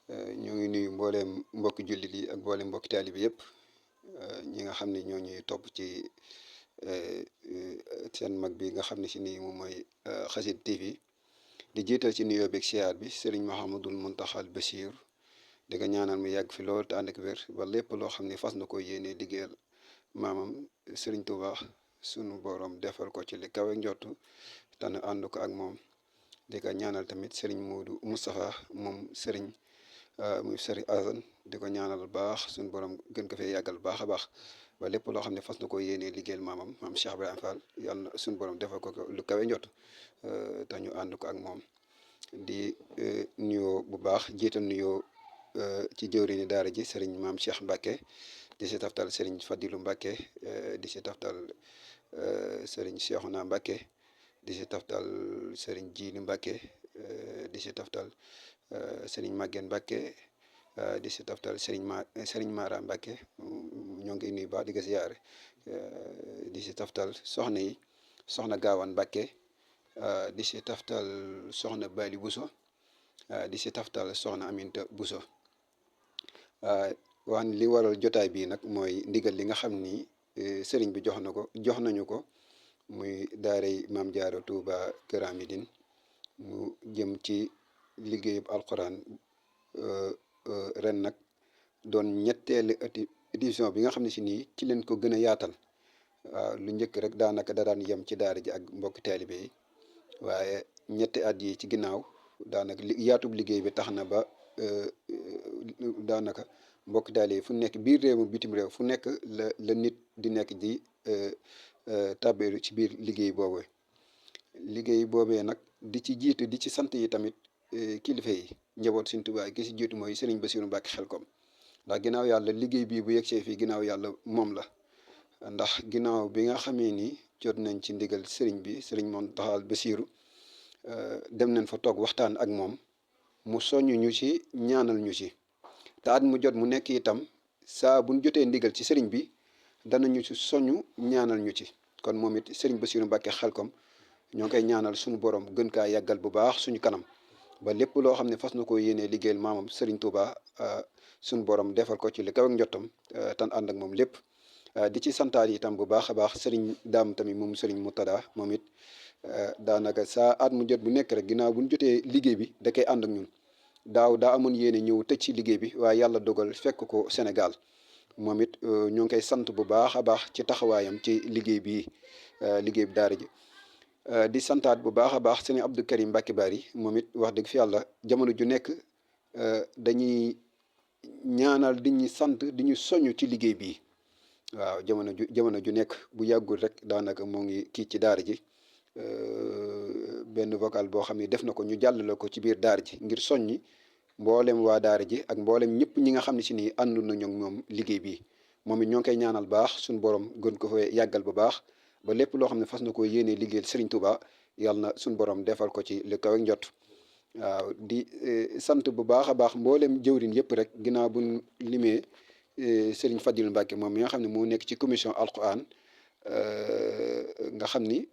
ñoo ngi nuyu mbooleem mbokki jullit yi ak mbooleem mbokki taalibe yëpp ñi nga xam ne ñoo ñuy topp ci seen mag bi nga xam ne si nii moom mooy Xassida TV di jiital ci nuyoo beeg siyaar bi Serigne Mouhamadul Muntaxal Bachir di ko ñaanal mu yàgg fi lool te ànd ak wér ba lépp loo xam ne fas na ko yéenee liggéeyal maamam Serigne Touba sunu borom defal ko ci li kawe njottu te nu ànd ko ak moom di ko ñaanal tamit Serigne Modou Moustapha moom Serigne. Muy Serigne Assane di ko ñaanal bu baax suñu borom gën ko fee yàggal baax a baax ba lépp loo xam ne fas na ko yéenee liggéeyal maam Cheikh Ibrahima Fall yàlla na suñu borom defal ko lu kawe njot te ñu ànd ko ak moom di nuyoo bu baax jiital nuyoo ci jëwriñu daara ji Serigne maam Cheikh Mbacke di si taftal Serigne Fadilou Mbacke di si taftal Serigne Cheikhouna Mbacke di si taftal Serigne Djili Mbacke di si taftal Serigne Maguène Mbacke di si taftal Serigne Mara Mbacke ñoo ngi nuyu baax di ko ziyaare di si taftal soxna yi soxna Gaawaan Mbacke di si taftal soxna Bali Bousso di si taftal soxna Aminta Bousso wax li waral jotaay bii nag mooy ndigal li nga xam ni sëriñ bi jox nañu ko muy daaray Maam Jaara Touba Kër Amidine mu jëm ci liggéeyub alquran ren nag doon ñetteelu édition bi nga xam ne si nii ci leen ko gën a yaatal waaw lu njëkk rek daanaka da daan yem ci daara ji ak mbokki taalibe yi waaye ñetti at yi ci ginnaaw daanaka yaatub liggéey bi tax na ba daanaka mbokki taalibe yi fu nekk biir réew mu bitim réew fu nekk la nit di nekk di tàbbeelu ci biir liggéey boobee nag di ci jiitu di ci sant yi tamit kilifa yi njaboot Sëriñ Tuubaa ki si jiitu mooy Serigne Bassirou Mbacke Xelkom ndax ginnaaw yàlla liggéey bii bu yegsee fii ginnaaw yàlla moom la ndax ginnaaw bi nga xamee ni jot nañ ci ndigal Serigne bi Serigne Mountakha Bassirou dem nañ fa toog waxtaan ak moom mu soññ ñu ci ñaanal ñu ci te at mu jot mu nekk itam saa buñ jotee ndigal ci Serigne bi danañu ci soññ ñaanal ñu ci kon moom it Serigne Bassirou Mbacke Xelkom ñoo ngi koy ñaanal suñu borom gën kaa yàggal bu baax suñu kanam. ba lépp loo xam ne fas na ko yéenee liggéeyal maamam Serigne Touba suñu borom defal ko ci li kaw ak njottam tan ànd ak moom lépp di ci santaat itam bu baax a baax Serigne Daam tamit moom Serigne Moutada moom it daanaka saa at mu jot bu nekk rek ginnaaw bu ñu jotee liggéey bi da koy ànd ak ñun daaw daa amoon yéene ñëw tëj ci liggéey bi waaye yàlla dogal fekk ko Sénégal moom it ñoo ngi koy sant bu baax a baax ci taxawaayam ci liggéey bi daara ji. di santaat bu baax a baax sëñ Abdou Karim Mbacke Bari moom it wax dëgg fi yàlla jamono ju nekk dañuy ñaanal di ñu sant di ñu soññ ci liggéey bii waaw jamono ju nekk bu yàggul rek daanaka moo ngi kii ci daara ji benn vocal boo xam ne def na ko ñu jàllale ko ci biir daara ji ngir soññi mboolem waa daara ji ak mboolem ñëpp ñi nga xam ne si nii ànd nañu ak ñoom liggéey bii moom it ñoo ngi koy ñaanal baax suñu borom gën ko fa yàggal bu baax. ba lépp loo xam ne fas na ko yéenee liggéeyal Serigne Touba yàlla na suñu borom defal ko ci li kaw ak njot waaw di sant bu baax a baax mboolem jëwrin yëpp rek ginnaaw buñ limee Serigne Fadilou Mbacke moom mi nga xam ne moo nekk ci commission alquran nga xam ni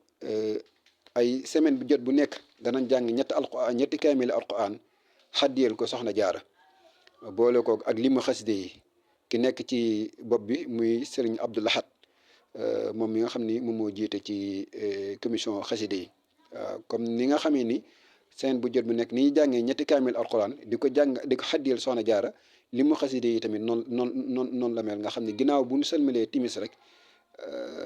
ay semaine bu jot bu nekk danañ jàng ñetti kaamil alquran xaddiyel ko soxna jaara boole ko ak limu xaside yi ki nekk ci bopp bi muy Serigne Abdou Lahad moom mi nga xam ni moom moo jiite ci commission xaside yi comme ni nga xamee ni seen bu jot bu nekk ni jàngee ñetti kaamil alquran di ko xaddiyel soxna jaara li mu xaside yi tamit noonu la mel nga xam ne ginnaaw bu ñu sëlmalee timis rek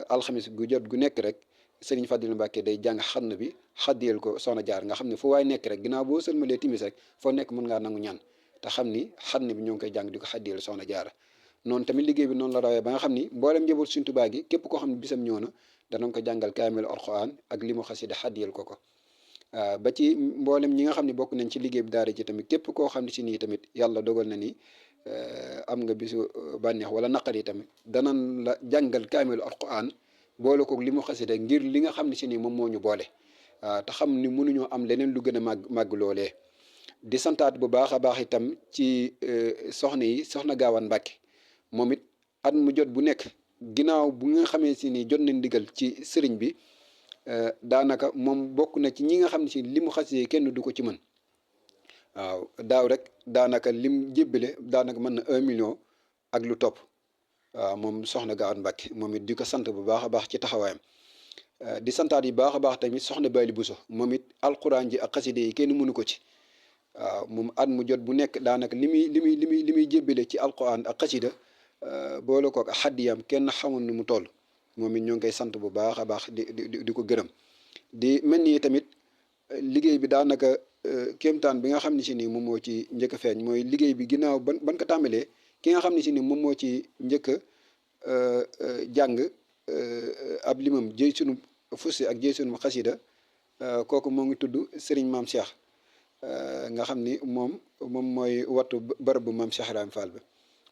alxamis gu jot gu nekk rek Serigne Fadilou Mbacke day jàng xann bi xaddiyel ko soxna jaara nga xam ne fu waay nekk rek ginnaaw boo sëlmalee timis rek foo nekk mën ngaa nangu ñaan te xam ni xann bi ñoo ngi koy jàng di ko xaddiyel soxna jaara noonu tamit liggéey bi noonu la rawee ba nga xam ni mboolem njaboot Sëriñ Tuubaa gi képp koo xam ne bisam ñëw na danañ ko jàngal kaamil alquran ak li mu xasida xaddiyel ko ba ci mboolem ñi nga xam ne bokk nañ ci liggéey bi daara ji tamit képp koo xam ne si nii tamit yàlla dogal na ni am nga bisu bànneex wala naqar yi tamit danañ la jàngal kaamil alquran boole ko li mu xasida ngir li nga xam ne si nii moom moo ñu boole te xam ni mënuñoo am leneen lu gën a màgg loolee di santaat bu baax a baax itam ci soxna Gaawaan Mbacke moom it at mu jot bu nekk ginnaaw bu nga xamee si ni jot nañ ndigal ci sëriñ bi daanaka moom bokk na ci ñi nga xam ne si li mu xasee kenn du ko ci mën waaw daaw rek daanaka lim jébbale daanaka mën na 1 million ak lu topp. waaw moom soxna Gawane Mbacke moom it di ko sant bu baax a baax ci taxawaayam. di santaat yi baax a baax tamit soxna Bayli Bousso moom it alquran ji ak xaside yi kenn mënu ko ci. waaw moom at mu jot bu nekk daanaka li muy jébbale ci alquran ak xasida boole ko ak xaddiyam kenn xamul nu mu toll. moom it ñoo ngi koy sant bu baax a baax di ko gërëm. di mel ni tamit liggéey bi daanaka kéemtaan bi nga xam ne si nii moom moo ci njëkk a feeñ mooy liggéey bi ginnaaw ban ko tàmbalee ki nga xam ne si nii moom moo ci njëkk a jàng ab limam jëy sunu fusi ak jëy sunu xasida kooku moo ngi tudd Serigne Maam Cheikh nga xam ni moom mooy wattu bërëb bu Maam Cheikh Ibrahima Fall ba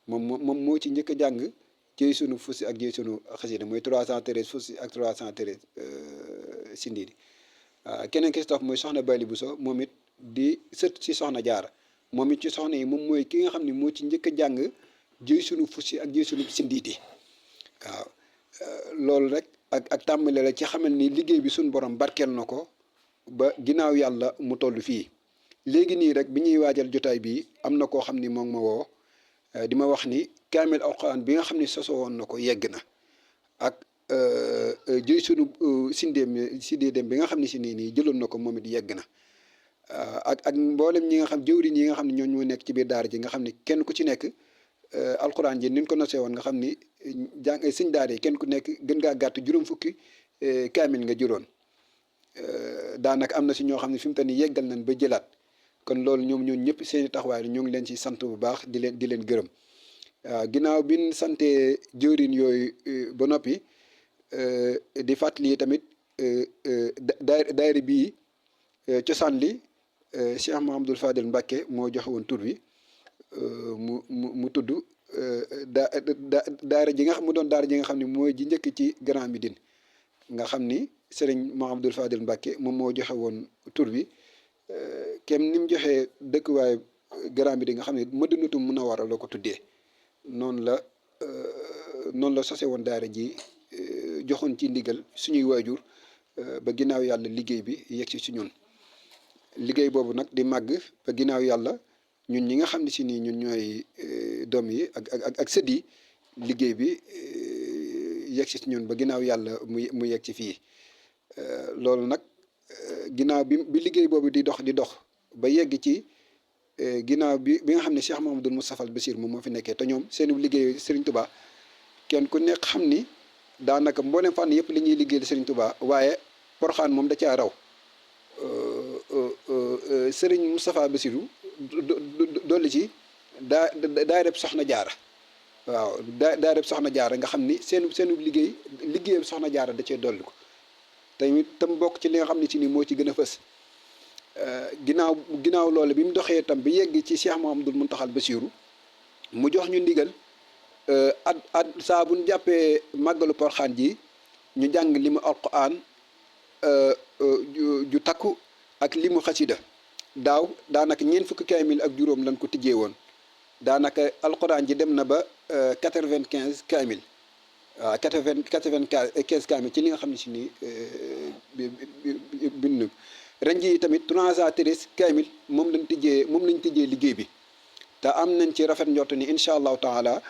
moom moo ci njëkk a jàng jëy sunu fusi ak jëy sunu xasida mooy 313 fusi ak 313 sindiidi keneen ki si topp mooy soxna Bali Bousso moom it di sët si soxna jaara moom it ci soxna yi moom mooy ki nga xam ne moo ci njëkk a jàng jëy sunu fusi ak jëy sunu sindiidi waaw loolu rek ak tàmbale la ci xamal ni liggéey bi suñu borom barkeel na ko ba ginnaaw yàlla mu toll fii léegi nii rek bi ñuy waajal jotaay bi am na koo xam ni moom ma woo di ma wax ni kaamil alquran bi nga xam ni sosoo woon na ko yegg na ak jëy sunu sidéem bi nga xam ne si nii jëloon na ko moom it yegg na ak mboolem ñi nga xam jëwriñ yi nga xam ne ñoo ñoo nekk ci biir daara ji nga xam ni kenn ku ci nekk alquran ji ni ñu ko nosee woon nga xam ni jàng sëñ daara yi kenn ku nekk gën ngaa gàtt juróom fukki kaamil nga juróon daanaka am na si ñoo xam ne fi mu toll nii yeggal nañ ba jëlaat kon loolu ñoom ñëpp seen i taxawaay ñoo ngi leen ci sant bu baax di leen gërëm ginnaaw bi ñu santee jëwriñ yooyu ba noppi di fàttali tamit daayira bii cosaan li Cheikh Mouhamadoul Fadel Mbacke moo joxe woon tur wi mu tudd daara ji nga xam mu doon daara ji nga xam ne mooy ji njëkk ci Grand Médine nga xam ni Serigne Mouhamadoul Fadel Mbacke moom moo joxe woon tur bi kem ni mu joxee dëkkuwaay Grand Médine nga xam ne Madinatu Munawwara la ko tuddee noonu la sose woon daara ji joxoon ci ndigal suñuy waajur ba ginnaaw yàlla liggéey bi yegg si ñun liggéey boobu nag di màgg ba ginnaaw yàlla ñun ñi nga xam ne si nii ñun ñooy doom yi ak sët yi liggéey bi yegg si ñun ba ginnaaw yàlla mu yegg ci fii loolu nag ginnaaw bi liggéey boobu di dox ba yegg ci ginnaaw bi nga xam ne Cheikh Mouhamadoul Moustapha Al Bachir moom moo fi nekkee te ñoom seen liggéey Serigne Touba kenn ku nekk xam ni daanaka mboolem fànn yëpp li ñuy liggéeyal Serigne Touba waaye Porokhane moom da caa raw Serigne Moustapha Bassirou dolli ci daayira soxna jaara waaw daayira soxna jaara nga xam ni seen liggéeyam soxna jaara da cee dolli ko tamit tam bokk ci li nga xam ne ci ni moo ci gën a fës ginnaaw loolu bi mu doxee tam bi yegg ci Cheikh Mouhamadoul Mountakha Bassirou mu jox ñu ndigal at saa bu ñu jàppee màggalu Porokhane ji ñu jàng li mu alquran ju takku ak li mu xasida daaw daanaka ñeent fukki kaamil ak juróom lañ ko tijjee woon daanaka alquran ji dem na ba 95 kaamil waaw 95 kaamil ci li nga xam ne si ni bind ren ji tamit 313 kaamil moom lañ tijjee liggéey bi te am nañ ci rafet njort ni incha allahu taala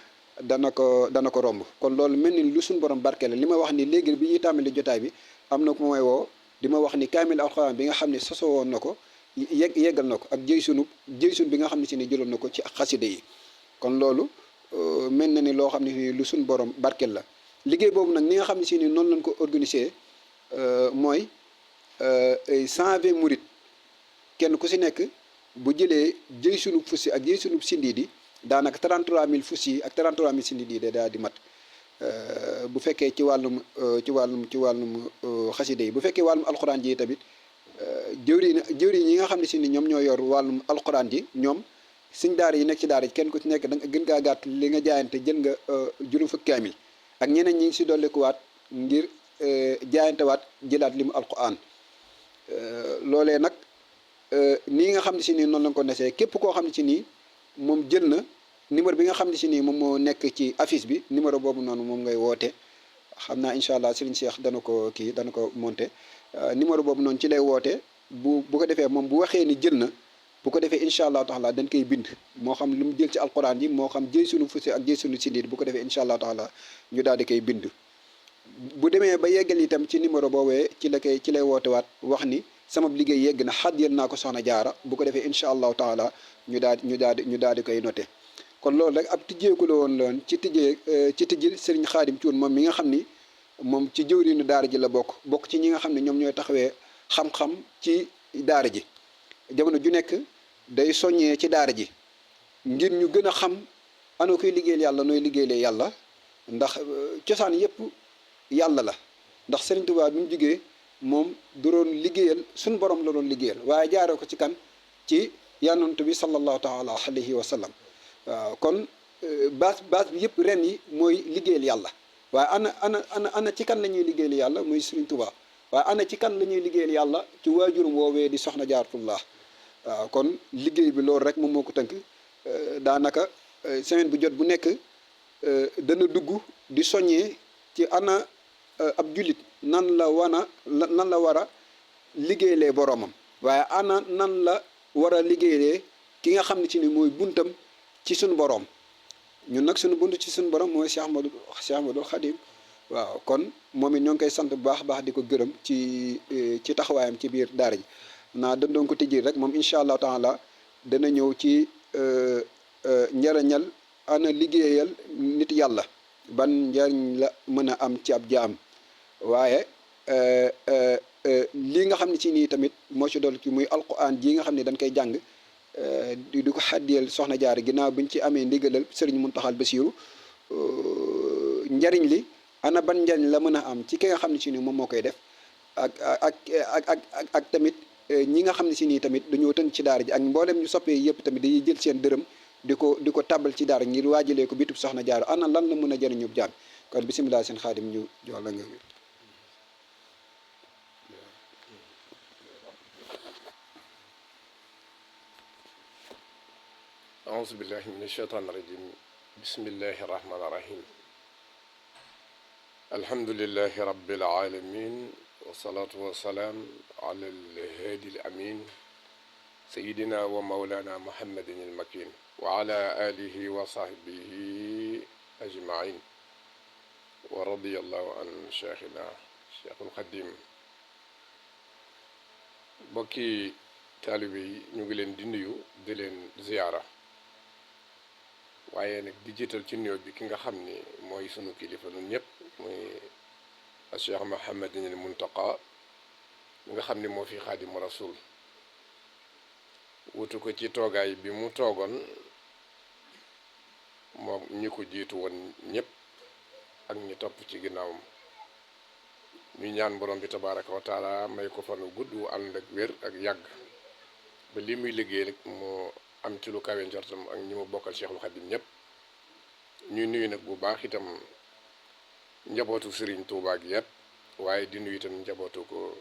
dana ko romb kon loolu mel ni lu suñ borom barke la li ma wax ni léegi bi ñuy tàmbali jotaay bi am na ku may woo di ma wax ni kaamil alxuraan bi nga xam ne sosoo woon na ko yeggal na ko ak jëy sun bi nga xam ne si ni jëloon na ko ci xaside yi kon loolu mel na ni loo xam ne lu suñ borom barkel la liggéey boobu nag ni nga xam ne si ni noonu lañ ko organiser mooy 120 murit kenn ku si nekk bu jëlee jëy sunu fusi ak jëy sunu sindiidi daanaka 33000 fus yi ak 33000 sindiidi yi daal di mat bu fekkee ci wàllum xaside yi bu fekkee wàllum alxuraan ji tamit jëwriñ yi nga xam ne si ni ñoom ñoo yor wàllum alxuraan ji ñoom suñ daara yi nekk ci daara ji kenn ku ci nekk da nga gën kaa gàtt li nga jaayante jël nga juróom fukki kaamil ak ñeneen ñi ngi si dollikuwaat ngir jaayantewaat jëlaat li mu alxuraan loolee nag nii nga xam ne si nii noonu lañ ko nesee képp koo xam ne si nii moom jël na numéro bi nga xam ne si nii moom moo nekk ci affiche bi numéro boobu noonu moom ngay woote xam naa incha allah Serigne Cheikh dana ko monté numéro boobu noonu ci lay woote bu ko defee moom bu waxee ni jël na bu ko defee incha allahu taala dañ koy bind moo xam lu mu jël ci alquran ji moo xam jëy sunu fusi ak jëy sunu sindiit bu ko defee incha allahu taala ñu daal di koy bind bu demee ba yeggal itam ci numéro boobee ci lay wootewaat wax ni sama liggéey yegg na xaddiyal naa ko soxna jaara bu ko defee incha allahu taala ñu daal di koy noté kon loolu rek ab tijjeeku la woon ci tijji Serigne Khadim Thioune moom mi nga xam ni moom ci jëwriñu daara ji la bokk ci ñi nga xam ne ñoom ñooy taxawee xam-xam ci daara ji jamono ju nekk day soññee ci daara ji ngir ñu gën a xam ana koy liggéeyal yàlla nooy liggéeylee yàlla ndax cosaan yépp yàlla la ndax Serigne Touba bi mu jugee moom du doon liggéeyal suñu borom la doon liggéeyal waaye jaaree ko ci kan ci yonent bi sallallahu taala alayhi wa sallam waaw kon base bi yëpp ren yi mooy liggéeyal yàlla waaye ana ci kan la ñuy liggéeyal yàlla muy Serigne Touba waaye ana ci kan la ñuy liggéeyal yàlla ci waajurum woowee di soxna Jaaratullah waaw kon liggéey bi loolu rek moom moo ko tënk daanaka semaine bu jot bu nekk dana dugg di soññee ci ana ab jullit nan la war a liggéeylee boroomam waaye ana nan la war a liggéeylee ki nga xam ne ci ni mooy buntam ci suñu boroom ñun nag suñu bunt ci suñu boroom mooy Cheikh Ahmadul Khadim waaw kon moom it ñoo ngi koy sant bu baax baax di ko gërëm ci taxawaayam ci biir daara ji naa dañ doon ko tijji rek moom incha allahu taala dana ñëw ci njariñal ana liggéeyal nit yàlla ban njariñ la mën a am ci ab jaam waaye lii nga xam ne ci nii tamit moo ci dool ki muy alquran ji nga xam ne dañ koy jàng di ko xaddiyal soxna jaar ginnaaw biñ ci amee ndigalal sëriñ Muntaxal Basiiru njariñ li ana ban njariñ la mën a am ci ki nga xam ne ci nii moom moo koy def ak tamit ñi nga xam ne si nii tamit dañoo tënk ci daara ji ak mboolem ñu soppee yëpp tamit dañuy jël seen dërëm di ko tàbbal ci daara ngir waajalee ko bitub soxna jaar ana lan la mën a jëriñu jaam kon bisimilah seen Xaadim ñu jox la nga أعوذ بالله من الشيطان الرجيم بسم الله الرحمن الرحيم الحمد لله رب العالمين والصلاة والسلام على الهادي الأمين سيدنا ومولانا محمد المكين وعلى آله وصحبه أجمعين ورضي الله عن شيخنا شيخ الخديم بكي taalibe ñu ngi leen di nuyu di leen ziyaara waaye nag di jiital ci nuyoo bi ki nga xam ni mooy sunu kilifa ñun ñëpp muy Cheikh Mouhamadinil Muntaqa mi nga xam ni moo fi Xaadimu Rasuul wutu ko ci toogaay bi mu toogoon moom ñi ko jiitu woon ñëpp ak ñi topp ci ginnaawam ñu ñaan borom bi tabaaraka wa taala may ko fanu gudd wu ànd ak wér ak yàgg ba li muy liggéey rek moo am ci lu kawe njortam ak ñi mu bokkal Cheikhul Khadim ñëpp ñuy nuyu nag bu baax itam njabootu Serigne Touba gi yëpp waaye di nuyu itam njabootu ko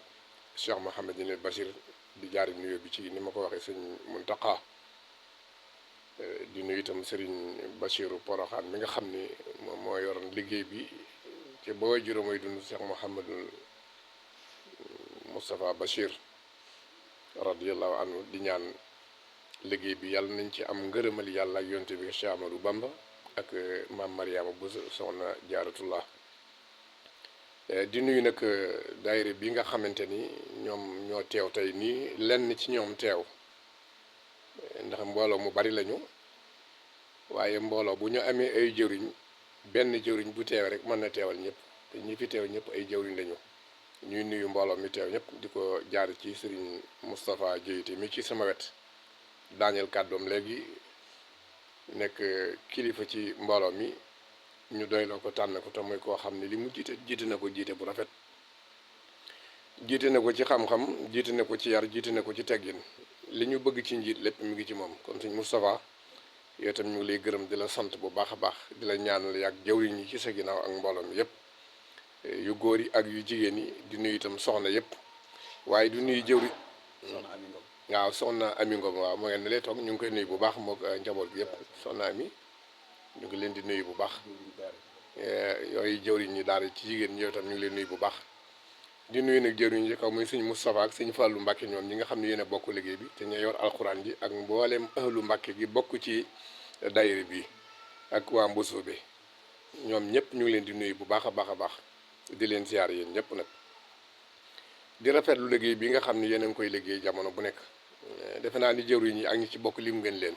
Cheikh Mouhamadinil Bachir di jaari nuyu bi ci ni ma ko waxee sëñ Muntaqa di nuyu itam Serigne Bachiru Poroxaan mi nga xam ni moom moo yoroon liggéey bi ci ba juróom mooy dund Cheikh Mouhamadul Moustapha Bachir radiyallahu anhu di ñaan liggéey bi yàlla nañ ci am ngërëmal yàlla ak yonte bi Cheikh Amadou Bamba ak maam Mariama bu soxna Jaaratullah di nuyu nag daayira bi nga xamante ni ñoom ñoo teew tey nii lenn ci ñoom teew ndax mbooloo mu bari lañu waaye mbooloo bu ñu amee ay jëriñ benn jëriñ bu teew rek mën na teewal ñëpp te ñi fi teew ñëpp ay jëriñ lañu ñuy nuyu mbooloo mi teew ñëpp di ko jaar ci Serigne Moustapha Dieyte mi ci sama wet daaneel kàddoom léegi nekk kilifa ci mbooloo mi ñu doyloo ko tànn ko te mooy koo xam ne li mu jiite na ko jiite bu rafet jiite na ko ci xam-xam jiite na ko ci yar jiite na ko ci teggin li ñu bëgg ci njiit lépp mi ngi ci moom kon Serigne Moustapha yow itam ñu ngi lay gërëm di la sant bu baax a baax di la ñaanal yàgg jawriñ ñi ci sa ginnaaw ak mbooloo mi yépp yu góor yi ak yu jigéen yi di nuyu itam soxna yépp waaye du nuyu jëwri waaw soxna Ami Ngom waaw moo ngeen ne lay toog ñu ngi koy nuyu bu baax mook njaboot bi yépp soxna Ami ñu ngi leen di nuyu bu baax yooyu jëwriñ ñi daal ci jigéen ñi yow itam ñu ngi leen nuyu bu baax di nuyu nag jëruñ ci kaw muy sëñ Moustapha ak sëñ Fallou Mbacke ñoom ñi nga xam ne yéen a bokk liggéey bi te ña yor alxuraan ji ak mboolem ahlu Mbacke gi bokk ci daayira bi ak waa Mboso bi ñoom ñëpp ñu ngi leen di nuyu bu baax a baax a baax di leen ziar yéen ñëpp nag di rafetlu liggéey bi nga xam ne yéen a ngi koy liggéey jamono bu nekk defe naa ni jëruñ yi ak ñi ci bokk lim ngeen leen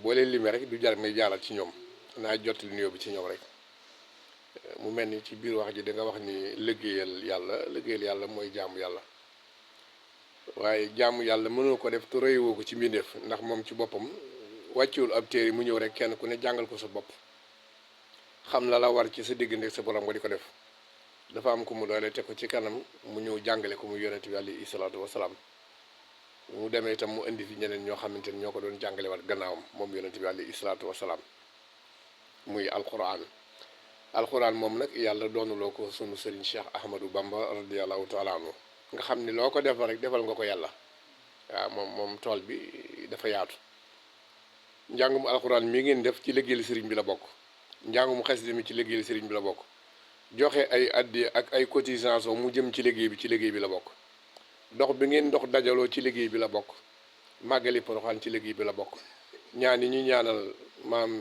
boo leen limee rek du jar may jaaral ci ñoom naa jottali nuyoo bi ci ñoom rek mu mel ni ci biir wax ji da nga wax ni liggéeyal yàlla mooy jaamu yàlla waaye jaamu yàlla mënoo ko def te royewoo ko ci mbindeef ndax moom ci boppam wàccewul ab téere mu ñëw rek kenn ku ne jàngal ko sa bopp xam la war ci sa diggante sa borom nga di ko def dafa am ko mu doole teg ko ci kanam mu ñëw jàngale ko mu yonent bi alayhi salaatu wasalaam mu demee itam mu indi fi ñeneen ñoo xamante ni ñoo ko doon jàngale waat gannaawam moom yonent bi alayhi salaatu wasalaam muy alquran moom nag yàlla doonuloo ko sunu sëriñ Cheikh Ahmadou Bamba radiyallahu taala anhu nga xam ni loo ko defal rek defal nga ko yàlla waaw moom tool bi dafa yaatu njàngum alquran mi ngeen def ci liggéeyal sëriñ bi la bokk njàngum xasida mi ci liggéeyal sëriñ bi la bokk joxe ay addi ak ay cotisation mu jëm ci liggéey bi la bokk dox bi ngeen dox dajaloo ci liggéey bi la bokk màggali Poroxaan ci liggéey bi la bokk ñaan yi ñu ñaanal maam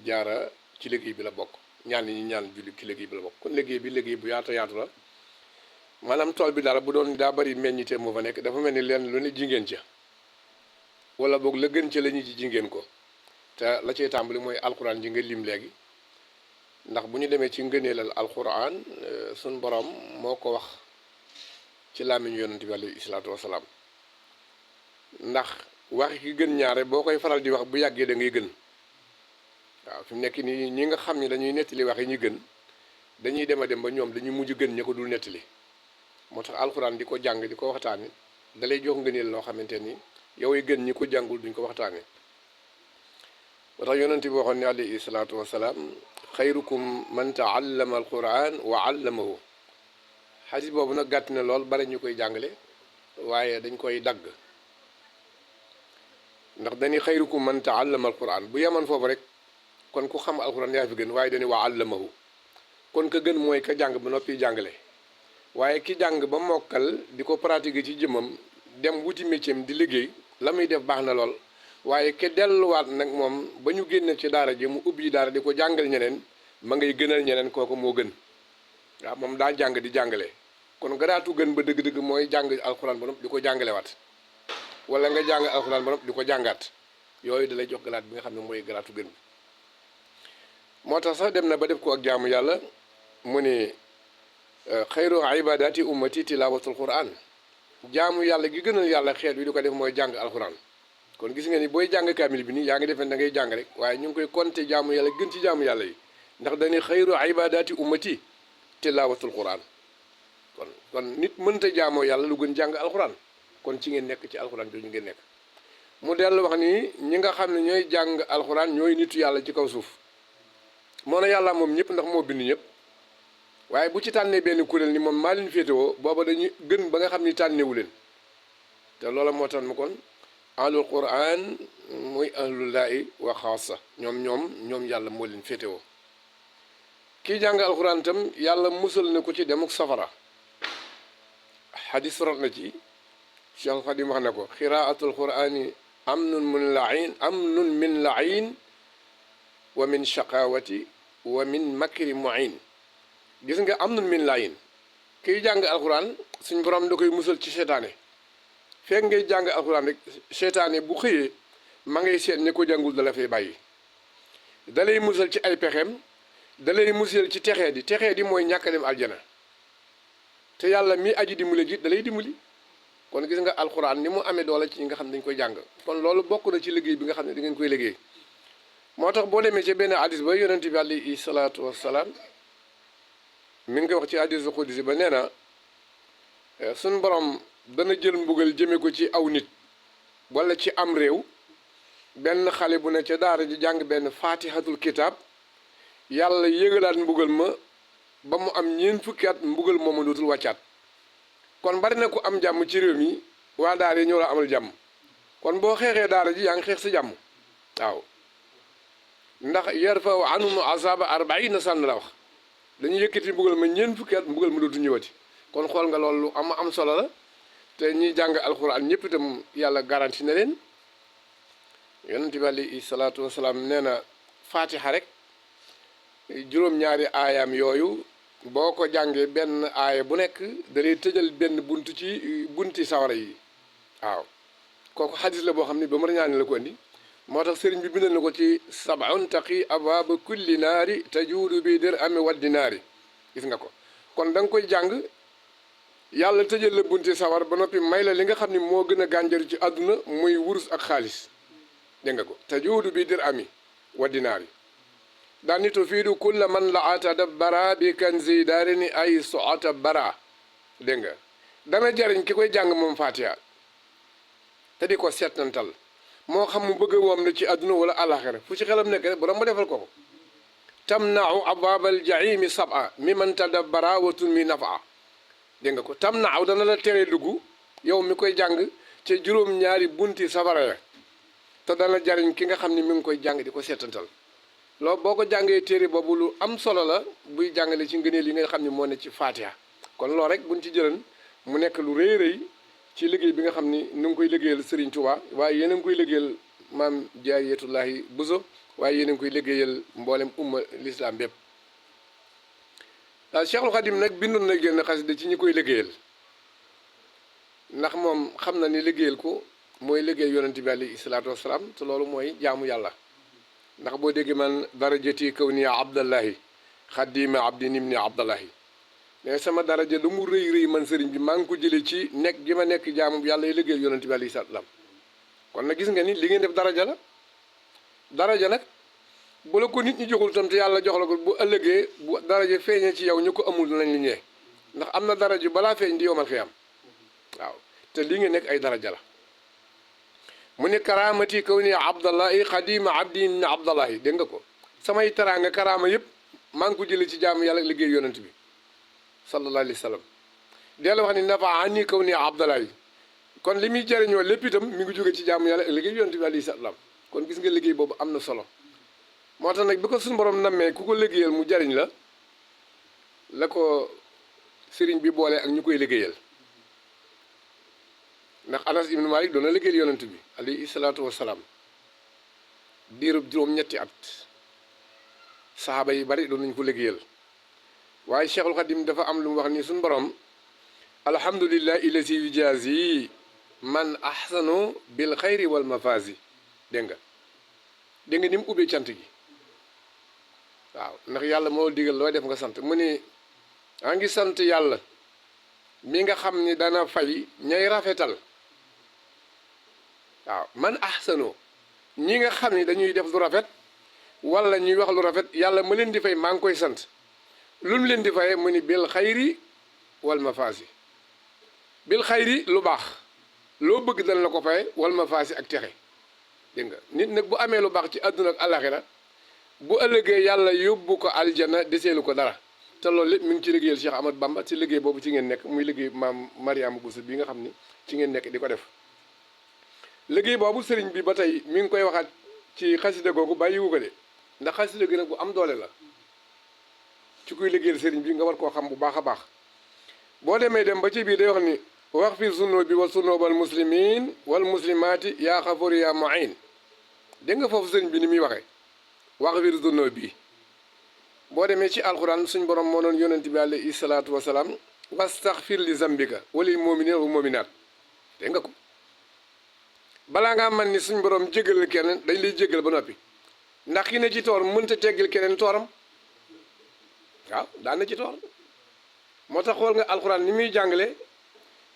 jaara ci liggéey bi la bokk ñaan yi ñu ñaan julli ci liggéey bi la bokk kon liggéey bu yaatu la maanaam tool bi dara bu doon daa bari meññite moo fa nekk dafa mel ni leen lu ne jingéen ca wala boog la gën ca la ñu ci jingéen ko te la cay tàmbali mooy alxuraan ji nga lim léegi ndax bu ñu demee ci ngëneelal alxuraan suñ borom moo ko wax ci làmmiñu yonent bi alayhi salaatu wasalaam ndax waxi ki gën ñaare boo koy faral di wax bu yàggee da ngay gën waaw fi mu nekk nii ñi nga xam ni dañuy nettali wax yi ñu gën dañuy dem ba ñoom dañuy mujj gën ña ko dul nettali moo tax alxuraan di ko jàng di ko waxtaane dalay jox ngëneel loo xamante ni yow yi gën ñi ko jàngul duñ ko waxtaane moo tax yonent bi waxoon ne alayhi salaatu wasalaam xayrukum man taallama alquran wa allamahu xadis boobu nag gàtt na lool bari ñu koy jàngale waaye dañ koy dagg ndax dañuy xayrukum man taallama alquran bu yemoon foofu rek kon ku xam alquran yaa fi gën waaye dañuy wa allamahu kon ka gën mooy ka jàng ba noppi jàngale waaye ki jàng ba mokkal di ko pratiquer ci jëmmam dem wuti métier di liggéey la muy def baax na lool waaye ke delluwaat nag moom ba ñu génne ci daara ji mu ubbi daara di ko jàngal ñeneen ma ngay gënal ñeneen kooku moo gën waaw moom daa jàng di jàngale kon garaatu gën ba dëgg-dëgg mooy jàng alxuraan ba noppi di ko jàngalewaat wala nga jàng alxuraan ba noppi di ko jàngaat yooyu da lay jox garaat bi nga xam ne mooy garaatu gën bi moo tax sax dem na ba def ko ak jaamu yàlla mu ne xayru ibadati ummati tilawatul quran jaamu yàlla gi gënal yàlla xeet wi di ko def mooy jàng alxuraan kon gis nga ni booy jàng kaamil bi nii yaa ngi defee da ngay jàng rek waaye ñu ngi koy compter jaamu yàlla gën ci jaamu yàlla yi ndax dañuy xayru ibadati ummati tilawatul quran kon nit mënta jaamoo yàlla lu gën jàng alxuraan kon ci ngeen nekk ci alxuraan jooju ngeen nekk mu dellu wax ni ñi nga xam ne ñooy jàng alxuraan ñooy nitu yàlla ci kaw suuf moo na yàlla moom ñëpp ndax moo bind ñëpp waaye bu ci tànnee benn kuréel ni moom maa leen féetewoo booba dañuy gën ba nga xam ni tànnewu leen te loola moo tax ma kon ahlul quran muy ahlullahi wa xaasa ñoom yàlla moo leen féetewoo kii jàng alxuraan itam yàlla musal na ko ci demuk safara xadis rot na ci Cheikh Xadim wax na ko xiraatul qurani amnun min lain wa min shaqawati wa min makri muin gis nga amnun min lain kiy jàng alxuraan suñ borom da koy musal ci seytaane fekk ngay jàng alxuraan rek seytaane bu xëyee ma ngay seet ñi ko jàngul dala fay bàyyi dalay musal ci ay pexeem dalay musal ci texee di mooy ñàkk dem aljana te yàlla mi aji dimbali ji dalay dimbali kon gis nga alxuraan ni mu amee doole ci ñi nga xam ne dañ koy jàng kon loolu bokk na ci liggéey bi nga xam ne da ngeen koy liggéey moo tax boo demee ci benn hadis ba yonent bi alayhi salaatu wassalaam mi ngi koy wax ci hadisu xudsi ba nee na suñ borom dana jël mbugal jëme ko ci aw nit wala ci am réew benn xale bu ne ca daara ji jàng benn fatihatul kitab yàlla yëgalaat mbugal ma ba mu am ñeent fukki at mbugal mooma dootul wàccaat kon bari na ku am jàmm ci réew mi waa daara yi ñoo la amal jàmm kon boo xeexee daara ji yaa ngi xeex si jàmm waaw ndax yarfa'u anhum azaba 40 sana la wax dañuy yëkkati mbugal ma ñeent fukki at mbugal ma dootu ñëwati kon xool nga loolu lu am solo la te ñuy jàng alxuraan ñëpp itam yàlla garanti na leen yonent bi alayhi salaatu wasalaam nee na fatiha rek juróom-ñaari aayaam yooyu boo ko jàngee benn aaya bu nekk da lay tëjal benn bunt ci bunti sawara yi waaw kooku xadis la boo xam ne ba mar ñaani la ko andi moo tax sëriñ bi bindal na ko ci sab'un taqi abwaaba kulli naari tajuudu bi dir ami waddi naari gis nga ko kon da nga koy jàng yàlla tëjal la bunti sawar ba noppi may la li nga xam ne moo gën a gànjaru ci àdduna muy wurus ak xaalis dégg nga ko tajuudu bi dir ami waddi naari daan ni tufiidu kulla man la atadabbara bi kanzi daarini ay soata bara dégg nga dana jariñ ki koy jàng moom Fatiha te di ko seetantal moo xam mu bëgg woom na ci àdduna wala àlaxira fu ci xelam nekk rek borom ma defal ko tamnau abwaabal jahiimi sab'a mi man tadabbara wa tunmi nafa dégg nga ko tamnau dana la tere dugg yow mi koy jàng ca juróom-ñaari bunti safara ya te dana jariñ ki nga xam ne mi ngi koy jàng di ko seetantal loolu boo ko jàngee téere boobu lu am solo la buy jàngale ci ngëneel yi nga xam ne moo ne ci Fatiha kon loolu rek buñ ci jëlan mu nekk lu rëy rëy ci liggéey bi nga xam ni nu ngi koy liggéeyal Serigne Touba waaye yéen a ngi koy liggéeyal maam Jaaratullaahi Buso waaye yéen a ngi koy liggéeyal mboolem umma l'islam bépp Cheikhul Khadim nag bindoon na génn xasida ci ñi koy liggéeyal ndax moom xam na ni liggéeyal ko mooy liggéey yonent bi alayhi salaatu wasalaam te loolu mooy jaamu yàlla ndax boo déggee man darajati kaw ni abdallahi xadima abdin ibni abdallahi mais sama daraja lu mu rëy rëy man sëriñ bi maa ngi ko jëlee ci nekk gi ma nekk jaamu yàlla yi liggéeyal yonent bi alayhi salaam kon nag gis nga ni li ngeen def daraja la daraja nag bu la ko nit ñi joxul tam te yàlla jox la ko bu ëllëgee bu daraja feeñee ci yow ñu ko amul nañ li ñee ndax am na daraja balaa feeñ di yowmal xiyaam waaw te lii nga nekk ay daraja la mu ne karaamati kaw ni abdallahi xadima abdin abdallahi dégg nga ko samay teraanga karaama yëpp maa ngi ko jëlee ci jaamu yàlla liggéey yonent bi sallallahu alayhi wa sallam delloo wax ni nafa ani kaw ni abdallahi kon li muy jëriñoo lépp itam mi ngi jóge ci jaamu yàlla liggéey yonent bi alayhi salaam kon gis nga liggéey boobu am na solo moo tax nag bi ko suñu borom nammee ku ko liggéeyal mu jariñ la ko sëriñ bi boole ak ñu koy liggéeyal ndax Anas ibnu Malik doon na liggéeyal yonent bi alayhi salaatu wasalaam diirub juróom-ñetti at saxaaba yi bari doon nañu ko liggéeyal waaye Cheikhul Khadim dafa am lu mu wax ni suñu borom alhamdulillahi illati yujazi man ahsanu bil xayri wal mafazi dégg nga ni mu ubbee cant gi waaw ndax yàlla moo digal looy def nga sant mu ni a ngi sant yàlla mi nga xam ni dana fay ñay rafetal waaw man ahsanu ñi nga xam ni dañuy def lu rafet wala ñuy wax lu rafet yàlla ma leen di fay maa ngi koy sant lu mu leen di fayee mu ni bil xayri wal mafaasi bil xayri lu baax loo bëgg dana la ko faye wal mafaasi ak texe dégg nga nit nag bu amee lu baax ci àdduna ak alaxira bu ëllëgee yàlla yóbbu ko aljana deseelu ko dara te loolu lépp mi ngi ci liggéeyal Cheikh Ahmad Bamba ci liggéey boobu ci ngeen nekk muy liggéey maam Mariama Bousso bi nga xam ni ci ngeen nekk di ko def liggéey boobu sëriñ bi ba tey mi ngi koy waxaat ci xasida googu bàyyiwu ko de ndax xasida gi nag bu am doole la ci kuy liggéeyal sëriñ bi nga war koo xam bu baax a baax boo demee dem ba ci biir day wax ni wax fi zunubi wa zunubal muslimin wal muslimaati yaa xafoor yaa muin dégg nga foofu sëriñ bi ni muy waxee wax fi zunubi boo demee ci alxuraan suñ borom moo doon yonent bi alayhi salaatu wasalaam wastaxfir li zambika walil muminina wal muminaat dégg nga ko balaa ngaa man ni suñ borom jégal keneen dañ lay jégal ba noppi ndax ki ne ci toor mënta teggil keneen tooram waaw daan na ci toor moo tax xool nga alxuraan ni muy jàngale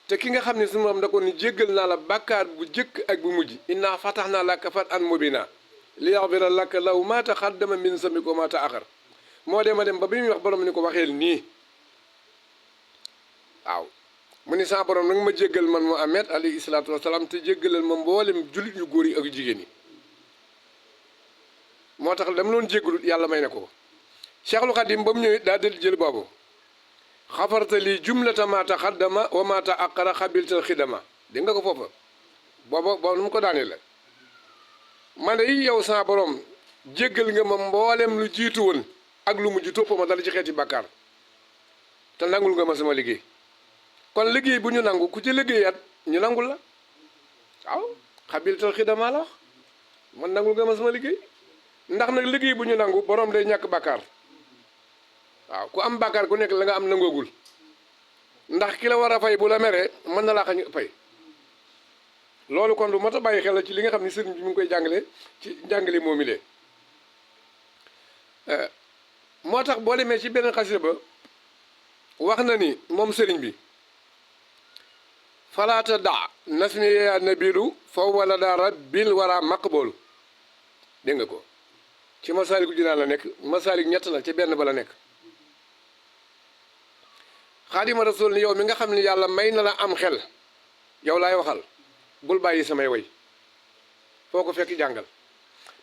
te ki nga xam ne suñu borom da ko ni jéggal naa la bàkkaar bu jëkk ak bu mujj inna fatahnaa laka fathan mubina li yaxfira laka law maa taqaddama min zambika wa maa ta'axxar moo dem a dem ba bi muy wax borom ni ko waxeel nii waaw mu ni sa borom nag ma jéggal man Muhammad alayhi salaatu wasalaam te jéggalal ma mboolem jullit yu góor yi ak jigéen yi moo tax dama doon jéggalut yàlla may na ko Cheikhul Khadim ba mu ñëwee daa del jël boobu xafarta li jumlata ma taqaddama wa ma ta'akhkhara xabiltal xidama dégg nga ko foofa boobu nu mu ko daanee la man de yow sa borom jéggal nga ma mboolem lu jiitu woon ak lu mujj toppoo ma dala ci xeeti bàkkaar te nangul nga ma sama liggéey kon liggéey bu ñu nangu ku ci liggéeyat ñu nangul la waaw xabiltal xidama la wax man nangul nga ma sama liggéey ndax nag liggéey bu ñu nangu borom day ñàkk bàkkaar waaw ku am bàkkaar ku nekk la nga am nangoogul ndax ki la war a fay bu la meree mën na laa xañ fay loolu kon lu mat a bàyyi xel la ci li nga xam ne sëriñ bi mu ngi koy jàngale ci njàngale moomi lee moo tax boo demee ci beneen xasida ba wax na ni moom sëriñ bi falaata da nasmi ya nabilu faw wala daa rabbil wara maqboolu dégg nga ko ci Masaalikul Jinaan la nekk Masaalik ñett la ci benn ba la nekk Xaadima Rasuul ni yow mi nga xam ne yàlla may na la am xel yow laay waxal bul bàyyi samay way foo ko fekk jàngal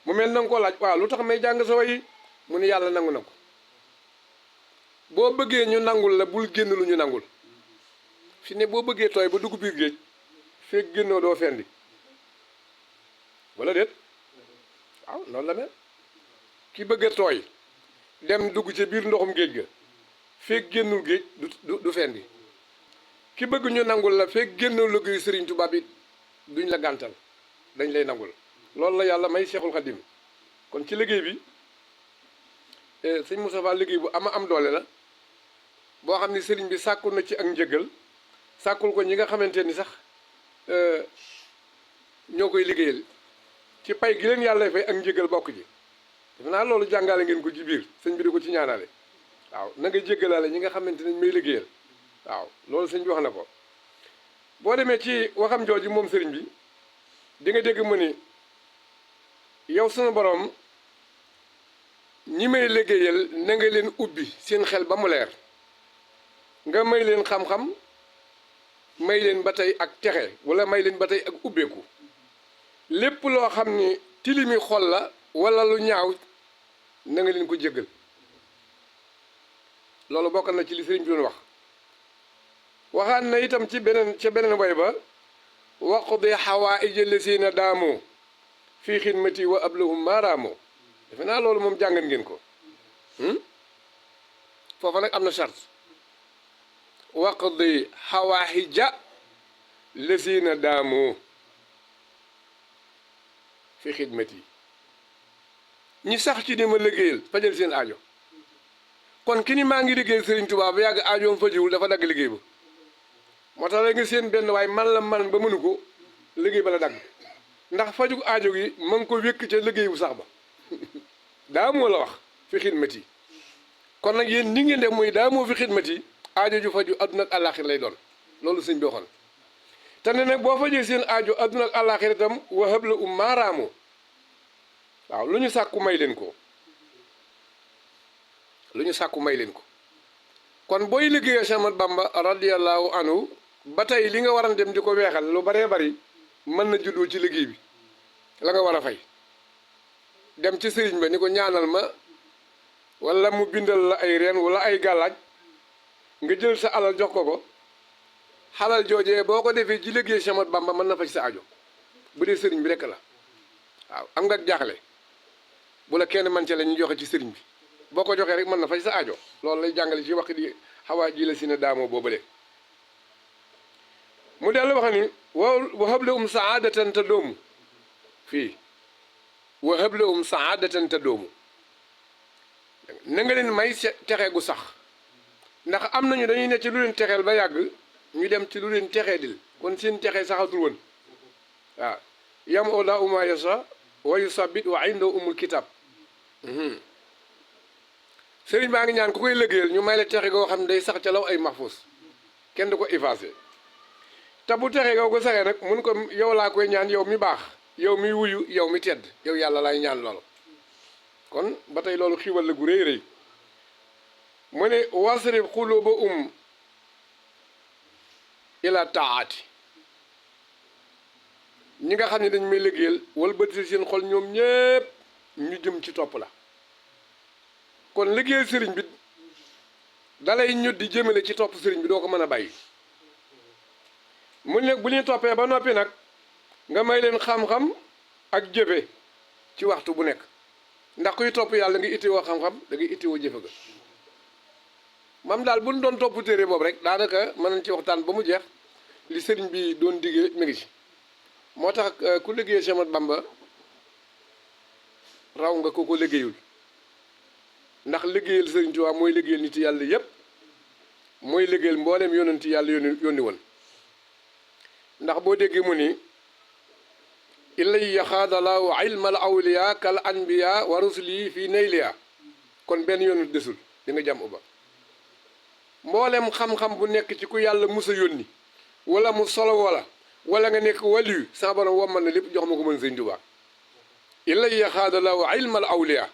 mu mel na nga ko laaj waaw lu tax may jàng sa way mu ni yàlla nangu na ko boo bëggee ñu nangul la bul génn lu ñu nangul fi ne boo bëggee tooy ba dugg biir géej fekk génnoo doo fendi wala déet waaw noonu la mel ki bëgg a tooy dem dugg ca biir ndoxum géej ga fekk génnul géej du fendi ki bëgg ñu nangul la fekk génnul liggéeyu Sëriñ Tuubaa bi duñ la gàntal dañ lay nangul loolu la yàlla may Seexul Xadim kon ci liggéey bi sëñ Moustapha liggéey bu am doole la boo xam ne sëriñ bi sàkkul na ci ak njëgal sàkkul ko ñi nga xamante ni sax ñoo koy liggéeyal ci pay gi leen yàlla fay ak njëgal bokk ji def naa loolu jàngale ngeen ko ci biir sëñ bi di ko ci ñaanale waaw na nga jéggalaale ñi nga xamante ne may liggéeyal waaw loolu sëñ bi wax na ko boo demee ci waxam jooju moom sëriñ bi di nga dégg mu ni yow sunu borom ñi may liggéeyal na nga leen ubbi seen xel ba mu leer nga may leen xam-xam may leen ba tey ak texe wala may leen ba tey ak ubbeeku lépp loo xam ni tilimi xol la wala lu ñaaw na nga leen ko jéggal loolu bokk na ci li sëriñ bi doon wax waxaan na itam ci beneen way ba waqdi xawaaija lasiina daamoo fii xidmati wa ablahum maaraamoo defe naa loolu moom jàngan ngeen ko foofa nag am na charte waqdi xawaaija lasiina daamoo fii xidmati ñi sax ci di ma liggéeyal fajal seen aajo kon ki ni maa ngi liggéeyal Sëriñ Tuubaa ba yàgg aajoom fajiwul dafa dagg liggéey ba moo tax la nga seen benn waaye man ba mënu ko liggéey ba la dagg ndax fajug aajo gi ma ngi ko wékk ca liggéey bu sax ba daa moo la wax fi xidmati kon nag yéen ni ngeen def muy daa moo fi xidmati aajo ju faju adduna ak àllaaxir lay doon loolu sëñ bi waxoon te ne nag boo fajee seen aajo adduna ak àllaaxir itam wahab la maaraamoo waaw lu ñu sàkku may leen ko lu ñu sàkku may leen ko kon booy liggéeyee Cheikh Ahmadou Bamba radiyallahu anhu ba tey li nga war a dem di ko weexal lu baree bari mën na juddoo ci liggéey bi la nga war a fay dem ci sëriñ ba ni ko ñaanal ma wala mu bindal la ay reen wala ay gàllaaj nga jël sa alal jox ko xalal joojee boo ko defee ci liggéey Cheikh Ahmadou Bamba mën na faj sa aajo bu dee sëriñ bi rekk la waaw am nga jaaxle bu la kenn man ca la ñu joxe ci sëriñ bi boo ko joxee rek mën na faj sa aajo loolu lay jàngale ci wax di xawaa ji la si ne daamoo boobale mu dellu wax ni wa hablahum saadatan te doomu fii wa hablahum saadatan te doomu na nga leen may texe gu sax ndax am nañu dañuy ne ci lu leen texeel ba yàgg ñu dem ci lu leen texee dil kon seen texee saxatul woon waaw yam o la uma yasa wa yusabit wa inda umul kitab sëriñ baa ngi ñaan ku koy liggéeyal ñu may la texe goo xam ne day sax ca law ay mahfus kenn du ko effacé te bu texe goo ko saxee nag mun ko yow laa koy ñaan yow mi baax yow mi wuyu yow mi tedd yow yàlla lay ñaan loolu kon ba tey loolu xiiwal la gu rëy rëy mu ne wasrib xuluba ila taati ñi nga xam ne dañ may liggéeyal wala bëti seen xol ñoom ñépp ñu jëm ci topp la kon liggéeyal sëriñ bi dalay ñut di jëmale ci topp sëriñ bi doo ko mën a bàyyi mu ne bu ñuy toppee ba noppi nag nga may leen xam-xam ak jëfe ci waxtu bu nekk ndax kuy topp yàlla nga ittiwoo xam-xam da ngay ittiwoo jëfe ga mam daal bu ñu doon topp téere boobu rek daanaka mën nañ ci waxtaan ba mu jeex li sëriñ bi doon diggee mi ngi ci moo tax ku liggéey Cheikh Ahmadou Bamba raw nga ko liggéeyul ndax liggéeyal sëriñ Tuubaa mooy liggéeyal nit yàlla yépp mooy liggéeyal mbooleem yonent yàlla yónni woon ndax boo déggee mu ni ilay yaxaadalaahu ilmal awliya kal anbiya wa rusuli fii nayliya kon benn yonent desul di nga jàm uba mboolem xam-xam bu nekk ci ku yàlla musa yónni wala mu solo wala nga nekk waliyu sa borom wommal na lépp jox ma ko mën sëñ Tuubaa ilay yaxaadalaahu ilmal awliya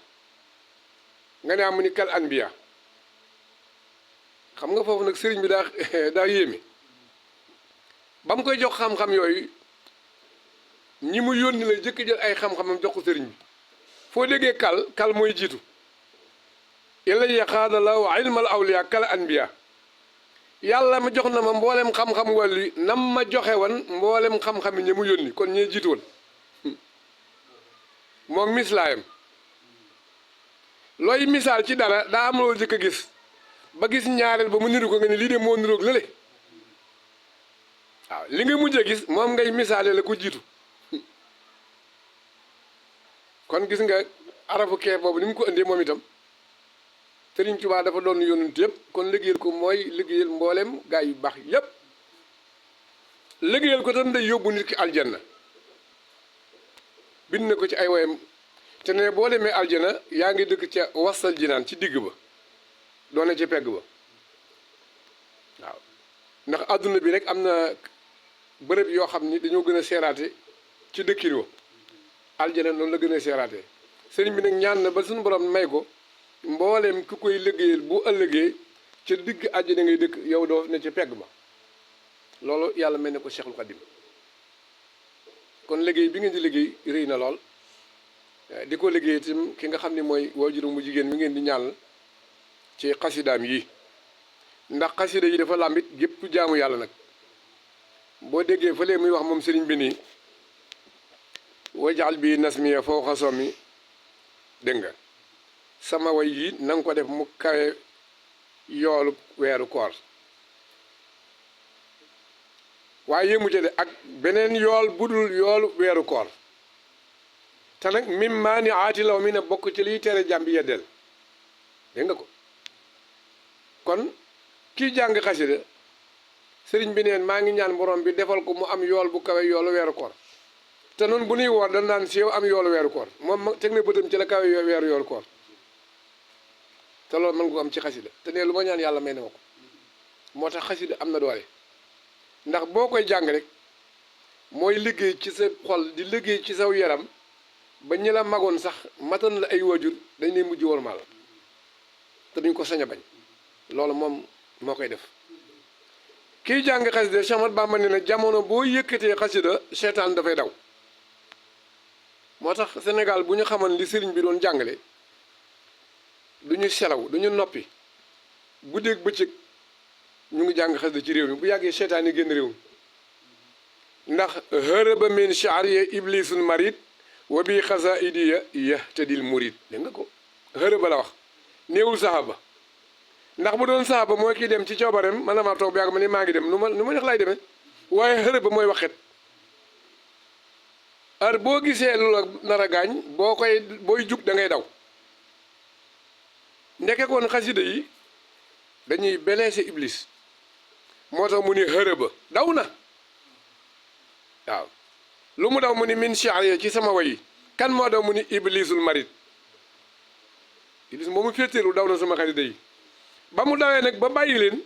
nga ne amu ni kal anbiya xam nga foofu nag sëriñ bi daa yéeme ba mu koy jox xam-xam yooyu ñi mu yónni la jëkk jël ay xam-xamam jox ko sëriñ bi foo déggee kal mooy jiitu ilay yaxaadalaahu ilmal awliya kal anbiya yàlla ma jox na ma mboolem xam-xam wàllu nam ma joxe woon mboolem xam-xam yi ñi mu yónni kon ñee jiitu woon moom mislaayam looy misaal ci dara daa am loo jëkk a gis ba gis ñaareel ba mu niru ko nga ni lii de moo niroog lële waaw li nga mujjee gis moom ngay misaale la ko jiitu kon gis nga arafu kee boobu ni mu ko indee moom itam Sëriñ Tuubaa dafa doon yonent yëpp kon liggéeyal ko mooy liggéeyal mboolem gaa yu baax yépp liggéeyal ko tam day yóbbu nit ki aljanna bind na ko ci ay woyam te ne boo demee aljana yaa ngi dëkk ca wasal jinaan ci digg ba doone ci pegg ba waaw ndax adduna bi rek am na bërëb yoo xam ni dañoo gën a seeraate ci dëkkin wa aljana noonu la gën a seeraate sëriñ bi nag ñaan na ba suñu borom may ko mbooleem ku koy liggéeyal bu ëllëgee ca digg àjjana ngay dëkk yow doo ne ci pegg ba loolu yàlla mel ne ko Cheikhul Khadim kon liggéey bi ngeen di liggéey rëy na lool di ko liggéey itam ki nga xam ne mooy waajuram mu jigéen mi ngeen di ñaanal ci xasidaam yi ndax xasida yi dafa làmbit gépp jaamu yàlla nag boo déggee fële muy wax moom sëriñ bi nii wajaal bi nasmiya fawqa sommi dégg nga sama way yi na nga ko def mu kawe yoolu weeru koor waaye yéemu ca de ak beneen yool budul yoolu weeru koor te nag mim maa ni aati law mi ne bokk ci liy tere jàmbi yeddeel dégg nga ko kon kii jàng xasida sëriñ bi neen maa ngi ñaan borom bi defal ko mu am yool bu kawe yoolu weeru koor te noonu bu nuy woor dañ naan si yow am yoolu weeru koor moom teg na bëtam ci la kawe yoolu koor te loolu mën nga ko am ci xasida te ne lu ma ñaan yàlla may na ma ko moo tax xasida am na doole ndax boo koy jàng rek mooy liggéey ci sa xol di liggéey ci saw yaram ba ñi la magoon sax matan la ay waajur dañ lay mujj wormaal te duñ ko sañ a bañ loolu moom moo koy def kiy jàng xasida Cheikh Ahmadou Bamba ne na jamono boo yëkkatee xasida seetaan dafay daw moo tax Sénégal bu ñu xamoon li sëriñ bi doon jàngale du ñu selaw du ñu noppi guddeeg bëccëg ñu ngi jàng xasida ci réew mi bu yàggee seetaan yi génn réew mi ndax hërëba min charia iblisul marid wa bi xasaidiya yahtadil murid dégg nga ko hërëba la wax néewul saxaaba ndax bu doon saxaaba mooy kii dem ci coobareem man maa toog bu yàgg ma ne maa ngi dem nu ma neex laay demee waaye hërëba mooy waxet ar boo gisee lu la nar a gaañ booy jug da ngay daw ndeke koon xasida yi dañuy blessé iblis moo tax mu ni hërëba daw na waaw lu mu daw mu ni min charia ci sama way kan moo daw mu ni iblisul marid iblis moomu féeteelu daw na sama xasida yi ba mu dawee nag ba bàyyi leen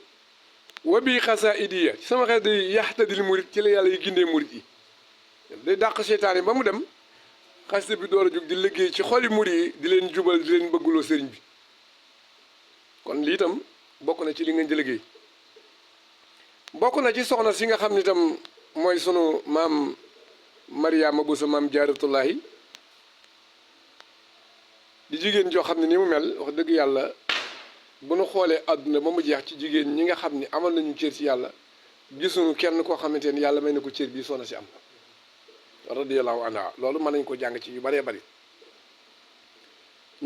wa bi xasa idiya ci sama xasida yi yaxtadil murid ci la yàlla yi gindee murid yi day dàq seytaan yi ba mu dem xasida bi door a jóg di liggéey ci xoli murid yi di leen jubal di leen bëgguloo sëriñ bi kon lii itam bokk na ci li ngeen di liggéey bokk na ci soxna si nga xam ni itam mooy sunu maam Mariama Bousso maam Jaaratullaahi di jigéen joo xam ne ni mu mel wax dëgg yàlla bu nu xoolee àdduna ba mu jeex ci jigéen ñi nga xam ni amal nañu cër ci yàlla gisuñu kenn koo xamante ni yàlla may na ko cër bii soxna si am radiyallahu anha loolu mën nañ ko jàng ci yu baree bari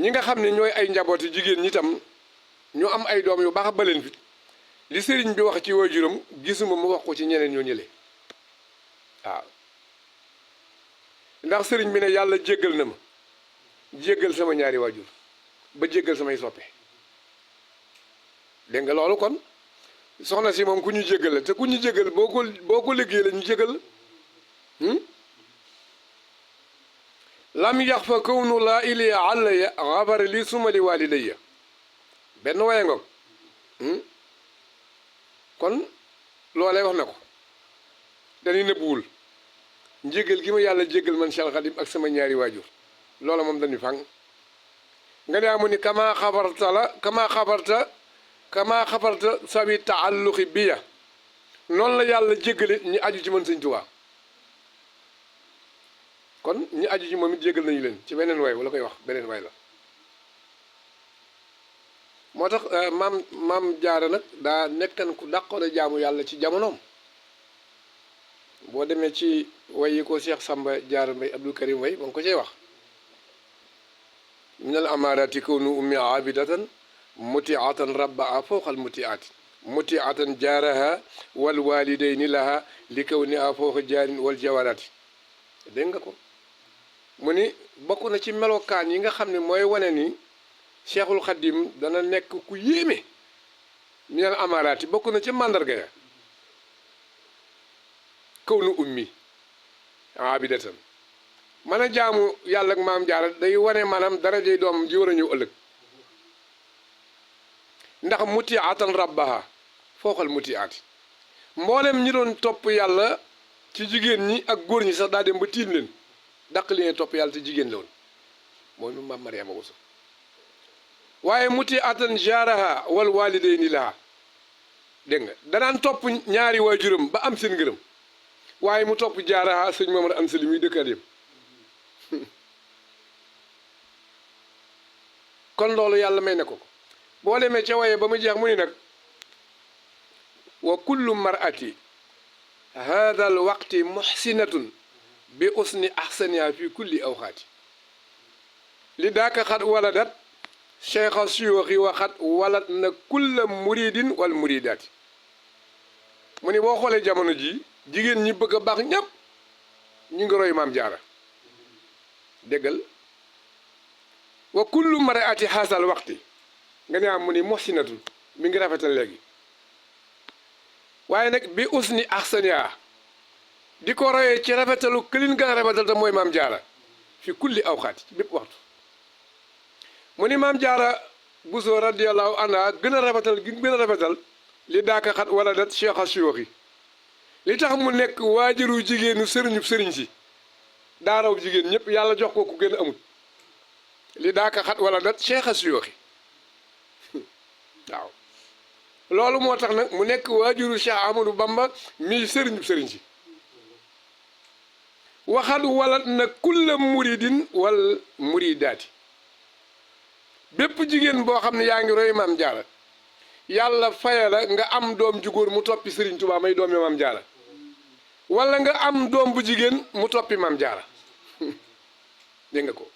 ñi nga xam ne ñooy ay njabooti jigéen ñi tam ñu am ay doom yu baax baleen fi li sëriñ bi wax ci waajuram gisuma mu wax ko ci ñeneen ñoo ñële waaw ndax sëriñ bi ne yàlla jéggal na ma jéggal sama ñaari waajur ba jéggal samay soppe dégg nga loolu kon soxna si moom ku ñu jéggal la te ku ñu jéggal boo ko liggéey la ñu jéggal la lam yax fa kawnu laa iliya àllaya xabar li suma li walidayya benn waye ngoog kon loolee wax na ko dañuy nëbbuwul njégal gi ma yàlla jégal man Cheikh Khadim ak sama ñaari waajur loola moom dañuy fang nga ne amu ni kama xabarta sawi taalluqi biya noonu la yàlla jégale ñi aju ci man Sëñ Tuubaa kon ñi aju ci moom it jégal nañu leen ci beneen way wala koy wax beneen way la moo tax maam jaara nag daa nekkan ku dàqoon a jaamu yàlla ci jamonoom boo demee ci way yi ko Cheikh Samba Jaara Mbay Abdul Karim way ba nga ko cay wax minal amaarati kawnu ummi abidatan mutiatan rabba fawqal mutiatan jaaraha wal walidayni laha li kawni fawqa jaarin wal jawarati dégg nga ko mu ni bokk na ci melokaan yi nga xam ne mooy wane ni Cheikhul Khadim dana nekk ku yéeme minal amaaraati bokk na ci màndarga ya kawnu ummi abidatan mën a jaamu yàlla ak maam jaara day wane maanaam darajey doomam ji war a ñëw ëllëg ndax mutiatan rabbaha fooxal mutiaati mboolem ñi doon topp yàlla ci jigéen ñi ak góor ñi sax daa dem ba tiim leen dàq li ngeen topp yàlla te jigéen la woon mooy nu maam Mariama Bousso waaye mutiatan jaaraha wal walidayni laha dégg nga danaan topp ñaari waajuram ba am seen ngërëm waaye mu topp jaaraha sëñ Mamar Anta Sali muy dëkkaat yëpp kon loolu yàlla may na ko boo demee ca waye ba mu jeex mu ni nag wa kullu mar'ati hada al waqti muhsinatun bi usni ahsaniha fi kulli awqaati li daaka xat waladat cheikha suyuxi wa xat walat na kulla muridin wal muridaati mu ni boo xoolee jamono ji jigéen ñi bëgg a baax ñépp ñu ngi roy maam jaara déggal wa kullu mar'ati haasal waxti nga ne am mu ni muhsinatun mi ngi rafetal léegi waaye nag bi usni ahsaniha di ko royee ci rafetalu këlin gën a rafetal te mooy maam jaara fi kulli awqaati ci bépp waxtu mu ni maam jaara Bousso radiyallahu anha gën a rafetal gi gën a rafetal li daaka xat wala dat cheikha suyuxi li tax mu nekk waajuru jigéenu sëriñub sëriñ si daaraw jigéen ñëpp yàlla jox ko ku gën a amut li daaka xat wala dat cheikha suyuxi waaw loolu moo tax nag mu nekk waajuru Cheikh Ahmadou Bamba mi sëriñub sëriñ si waxat walat na kulla muridin wal muridaati bépp jigéen boo xam ne yaa ngi roy maam jaara yàlla faya la nga am doom ju góor mu toppi Sëriñ Tuubaa may doomi maam jaara wala nga am doom bu jigéen mu toppi maam jaara dégg nga ko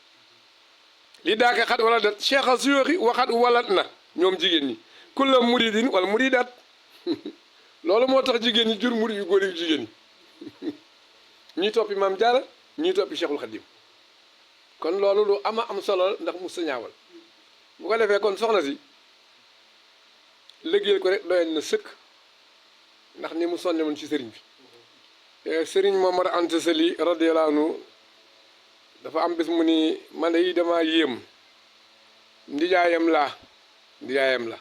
li daaka xat wala dat cheikha suyuxi waxat walat na ñoom jigéen ñi kulla muridin wal muridaat loolu moo tax jigéen ñi jur murid yu góor yu jigéen ñi ñii toppi maam jaara ñii toppi Cheikhul Khadim kon loolu lu ama am solo ndax mu sañaawal bu ko defee kon soxna si liggéeyal ko rek doyen na sëkk ndax ni mu sonne woon ci sëriñ bi sëriñ Momar Anta Sali radiyallahu anhu dafa am bés mu ni man yi dama yéem ndijaayam la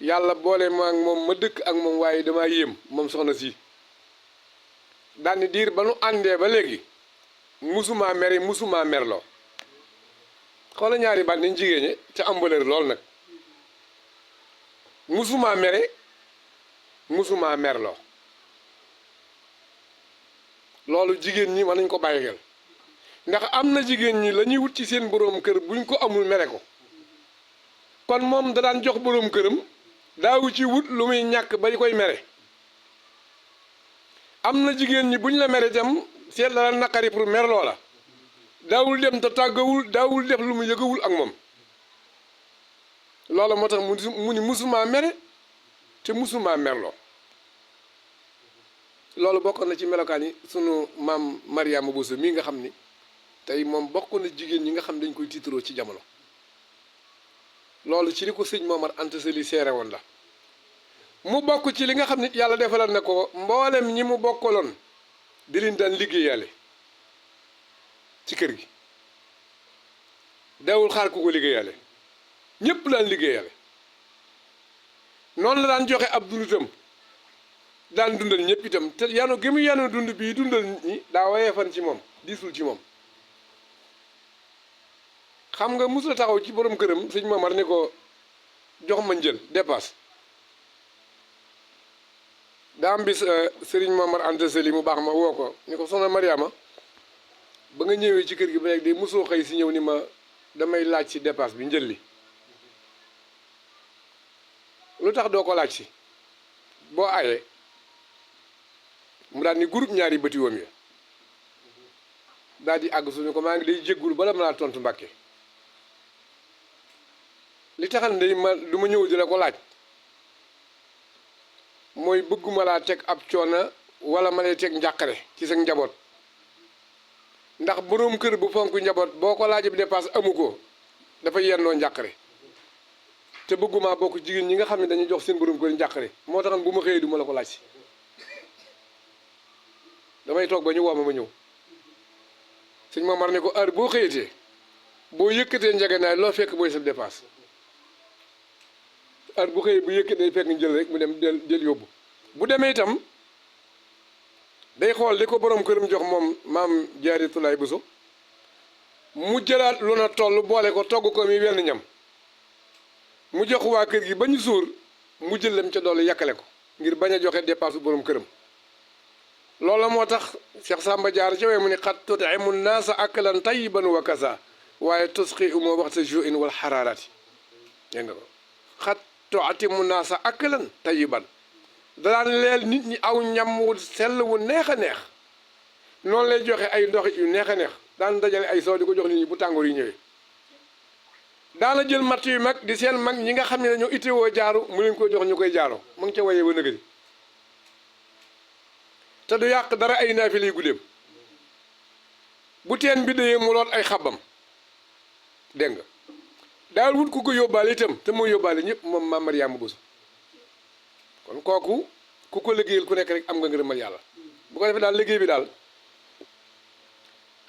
yàlla boole ma ak moom ma dëkk ak moom waaye dama yéem moom soxna si daal ni diir ba nu àndee ba léegi musuma mere musuma merloo xoola ñaari baat niñ jigéen te am valeur lool nag musuma mere musuma merloo loolu jigéen ñi mën nañ ko bàyyi xel ndax am na jigéen ñi la ñuy wut ci seen boroom kër buñ ko amul mere ko kon moom da daan jox boroom këram daawu ci wut lu muy ñàkk ba koy mere am na jigéen ñi buñ la mere itam seet la naqari pour merloo la daawul dem te tàggawul daawul def lu mu yëgawul ak moom loola moo tax mu ni musumaa mere te musumaa merloo loolu bokkoon na ci melokaan yi sunu maam Mariama Bousso mii nga xam ni tey moom bokk na jigéen ñi nga xam dañ koy tiitaroo ci jamono loolu ci li ko sëñ Momar Anta Sali seere woon la mu bokk ci li nga xam ne yàlla defalal na ko mboolem ñi mu bokkaloon di leen daan liggéeyale ci kër gi dawul xaar ku ko liggéeyale ñépp daan liggéeyale noonu la daan joxe ab dundutam daan dundal ñëpp itam te yanu gi mu yanu dund bii dundal nit ñi daa wayee fan ci moom diisul ci moom xam nga musul taxaw ci borom këram sëñ Momar ni ko jox ma njël dépasse daa am bis sëriñ Momar Anta Sali mu baax ma woo ko ni ko soxna Mariama ba nga ñëwee ci kër gi ba léegi de mosoo xëy si ñëw ni ma damay laaj si dépasse bi njël li lu tax doo ko laaj si boo ayee mu daal ni groupe ñaari bëti woom ya daal di àgg suñu ko maa ngi day jéggul bala mën a tontu Mbàkke li taxal ndey ma du ma ñëw di la ko laaj mooy bëgguma laa teg ab coona wala ma lay teg njàqare ci sa njaboot ndax boroom kër bu fonk njaboot boo ko laajee bi dépasse amu ko dafa yennoo njàqare te bëgguma bokk jigéen ñi nga xam ne dañuy jox seen boroom kër njàqare moo taxan bu ma xëyee du ma la ko laaj si damay toog ba ñu woo ma ñëw sëñ Momar ne ko heure boo xëyatee boo yëkkatee njëgënaay loo fekk booy sa dépasse heure bu xëyee bu yëkkatee fekk jël rek mu dem jël yóbbu bu demee itam day xool li ko borom këram jox moom maam Jaaratulaay Buso mu jëlaat lu na toll boole ko togg ko mi wenn ñam mu jox waa kër gi ba ñu suur mu jël lam ca dolli yàkkale ko ngir bañ a joxe dépasse borom këram loolu moo tax Cheikh Samba Diarra ci wee mu ni xat tut'imu naasa aklan tayyiban wa kasa waaye tusqi umoo waxta ju'in wal xaraaraati dégg nga ko xat tu'timu naasa aklan tayyiban daan leel nit ñi aw ñam wu sell wu neex a neex noonu lay joxe ay ndox yu neex a neex daan dajale ay soo di ko jox nit ñi bu tàngoor yi ñëwee daana jël matt yu mag di seen mag ñi nga xam ne dañoo itteewoo jaaru mu leen ko jox ñu koy jaaroo mu ngi ca wayee ba nëgëri te du yàq dara ay naafile yu guddeem bu teen bi dee mu loot ay xabam dégg nga daal wut ku ko yóbbaale itam te mooy yóbbaale ñëpp moom maam Mariama Bousso kon kooku ku ko liggéeyal ku nekk rek am nga ngërëmal yàlla bu ko defee daal liggéey bi daal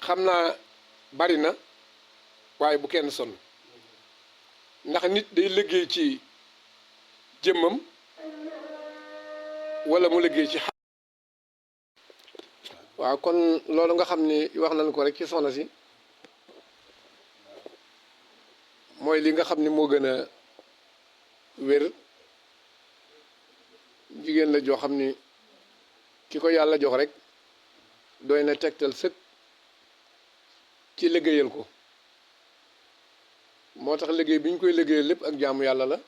xam naa bari na waaye bu kenn sonn ndax nit day liggéey ci jëmmam wala mu liggéey ci waaw kon loolu nga xam ni wax nañ ko rek ci soxna si mooy li nga xam ni moo gën a wér jigéen la joo xam ni ki ko yàlla jox rek doy na tegtal sëkk ci liggéeyal ko moo tax liggéey bi ñu koy liggéeyal lépp ak jaamu yàlla la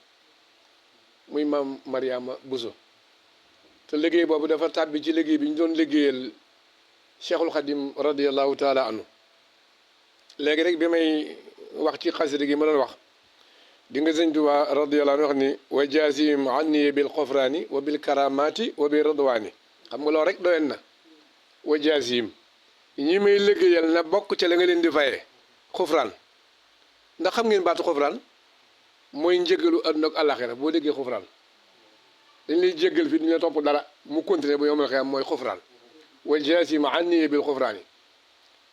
muy maam Mariama Bousso te liggéey boobu dafa tàbbi ci liggéey bi ñu doon liggéeyal Cheikhul Khadim radiyallahu taala anhu léegi rek bi may wax ci xasida gi ma doon wax di nga sëñ Tuubaa radiyallahu anhu wax ni wa jaazihim anni bil xofraani wa bil karamati wa bi radwaani xam nga loolu rek doyen na wa jaazihim ñi may liggéeyal na bokk ca la nga leen di fayee xofraan ndax xam ngeen baatu xofraan mooy njëgalu àdduna ak àllaaxira boo déggee xofraan dañ lay jéggal fi duñu la topp dara mu continuer ba yowmal xiyaam mooy xofraan wa jaazihim anni bil xofraani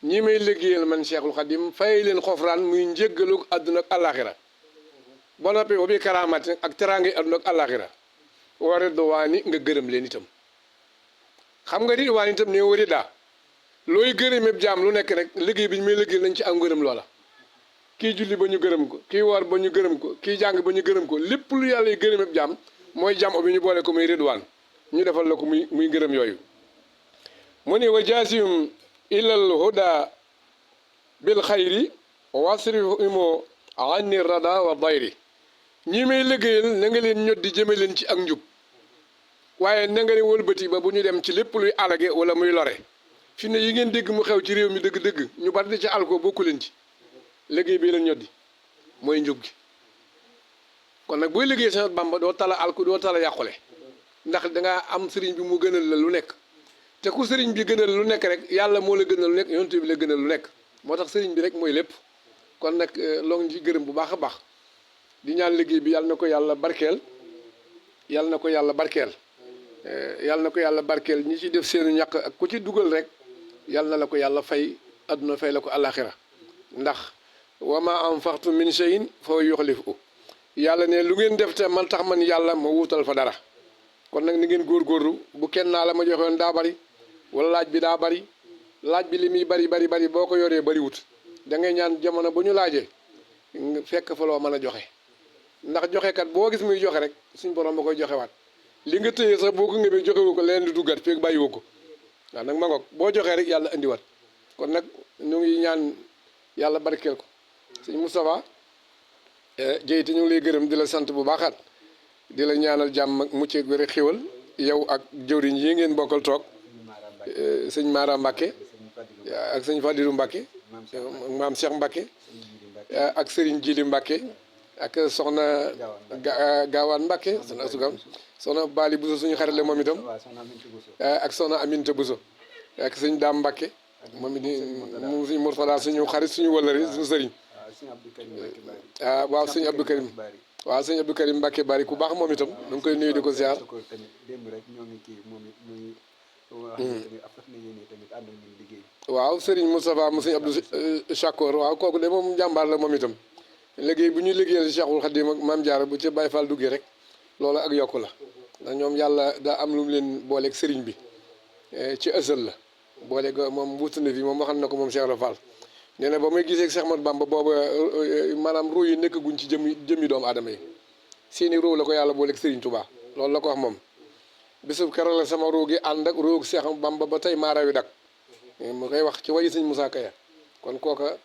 ñi may liggéeyal man Cheikhul Khadim fay leen xofraan muy njëggalu àdduna ak àllaaxira ba noppi wa bi karaamaati ak teraange àdduna ak àllaaxira wa ridwaani nga gërëm leen itam xam nga ridwaan itam ne wari daa looy gërëmeeb jaam lu nekk rek liggéey bi ñu may liggéeyal nañ ci am gërëm loola kii julli ba ñu gërëm ko kii woor ba ñu gërëm ko kii jàng ba ñu gërëm ko lépp lu yàlla yi gërëmeeb jaam mooy jaam bi ñu boole ko muy ridwaan ñu defal la ko muy gërëm yooyu mu ne wa jaasihum ilal huda bil xayri wasrihumo anni rada wa dayri ñi may liggéeyal na nga leen ñoddi jëme leen ci ak njub waaye na nga leen wëlbati ba bu ñu dem ci lépp luy alage wala muy lore fi ne yi ngeen dégg mu xew ci réew mi dëgg-dëgg ñu bari di ci alko bokku leen ci liggéey bi leen ñoddi mooy njub gi kon nag booy liggéey Seex Bamba doo tala alko doo tala yàqule ndax dangaa am sëriñ bi mu gënal la lu nekk te ku sëriñ bi gënal lu nekk rek yàlla moo la gënal lu nekk yonent bi la gënal lu nekk moo tax sëriñ bi rek mooy lépp kon nag loo ngi ci gërëm bu baax a baax di ñaan liggéey bi yàlla na ko yàlla barkeel yàlla na ko yàlla barkeel yàlla na ko yàlla barkeel ñi ci def seenu ñàq ak ku ci dugal rek yàlla na la ko yàlla fay adduna fay la ko àllaaxira ndax wa ma anfaqtu min shay'in fa yuxlifu yàlla ne lu ngeen def te man tax man yàlla ma wuutal fa dara kon nag ni ngeen góorgóorlu bu kenn naa la ma joxoon daa bari wala laaj bi daa bari laaj bi li muy bari boo ko yoree bari wut da ngay ñaan jamono bu ñu laajee fekk fa loo mën a joxe ndax joxekat boo gis muy joxe rek suñ borom ba koy joxewaat li nga tëyee sax boo ko ngëbee joxewu ko leen di duggat feeg bàyyiwu ko waaw nag ma ngoog boo joxee rek yàlla indiwaat kon nag ñu ngi ñaan yàlla barkeel ko sëñ Moustapha jëyte ñu ngi lay gërëm di la sant bu baaxaat di la ñaanal jàmm ak mucc ak wér xéwal yow ak jëwriñ yi ngeen bokkal toog sëñ Mara Mbacke ak sëñ Fadilou Mbacke maam Cheikh Mbacke ak Serigne Djili Mbacke ak soxna Gaawaan Mbacke soxna Asugam soxna Bali Bousso suñu xarit la moom itam ak soxna Aminta Bousso ak sëñ Daam Mbacke moom it mu suñu Mourtala suñu xarit suñu wëllëri suñu sëriñ waaw sëñ Abdou Karim waaw sëñ Abdou Karim Mbacke bari ku baax moom itam da nga koy nuyu di ko ziar waaw Serigne Moustapha mu sëñ Abdou Chakor waaw kooku de moom jàmbaar la moom itam liggéey bu ñuy liggéeyal Cheikhul Khadim ak Maam Jaara bu ci Baye Fall duggee rek loolu ak yokku la ndax ñoom yàlla daa am lu mu leen booleeg Serigne bi ci ësal la booleeg moom wutu na fi moom waxal na ko moom Cheikh Fall nee na ba muy gisee Cheikh Ahmadou Bamba booba maanaam ruu yi nekk guñ ci jëmmi doomu aadama yi seeni ruu la ko yàlla booleeg Serigne Touba loolu la ko wax moom bisub keroog la sama ruu gi ànd ak ruu Cheikh Bamba ba tey maa rawi dak mu koy wax ci wayi sëñ Moussa Kaya kon kooka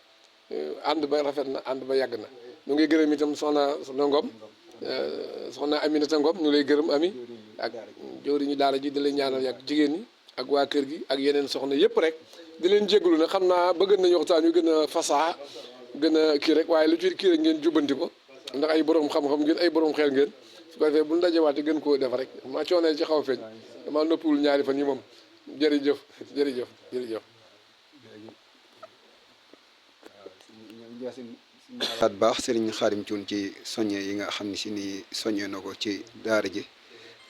ànd ba rafet na ànd ba yàgg na ñu ngi gërëm itam soxna Ngom soxna Aminata Ngom ñu lay gërëm ami ak jëwriñu daara ji di lay ñaanal yàgg jigéen ñi ak waa kër gi ak yeneen soxna yëpp rek di leen jéglu ne xam naa bëgg nañu waxtaan yu gën a fasaa gën a kii rek waaye lu ci kii rek ngeen jubbanti ko ndax ay borom xam-xam ngeen ay borom xel ngeen su ko defee bu ñu dajewaatee gën koo def rek ma coonee ci xaw a feeñ dama noppiwul ñaari fan yi moom jërëjëf jërëjëf jërëjëf at baax Serigne Khadim Thioune ci soññee yi nga xam ne si ni soññee na ko ci daara ji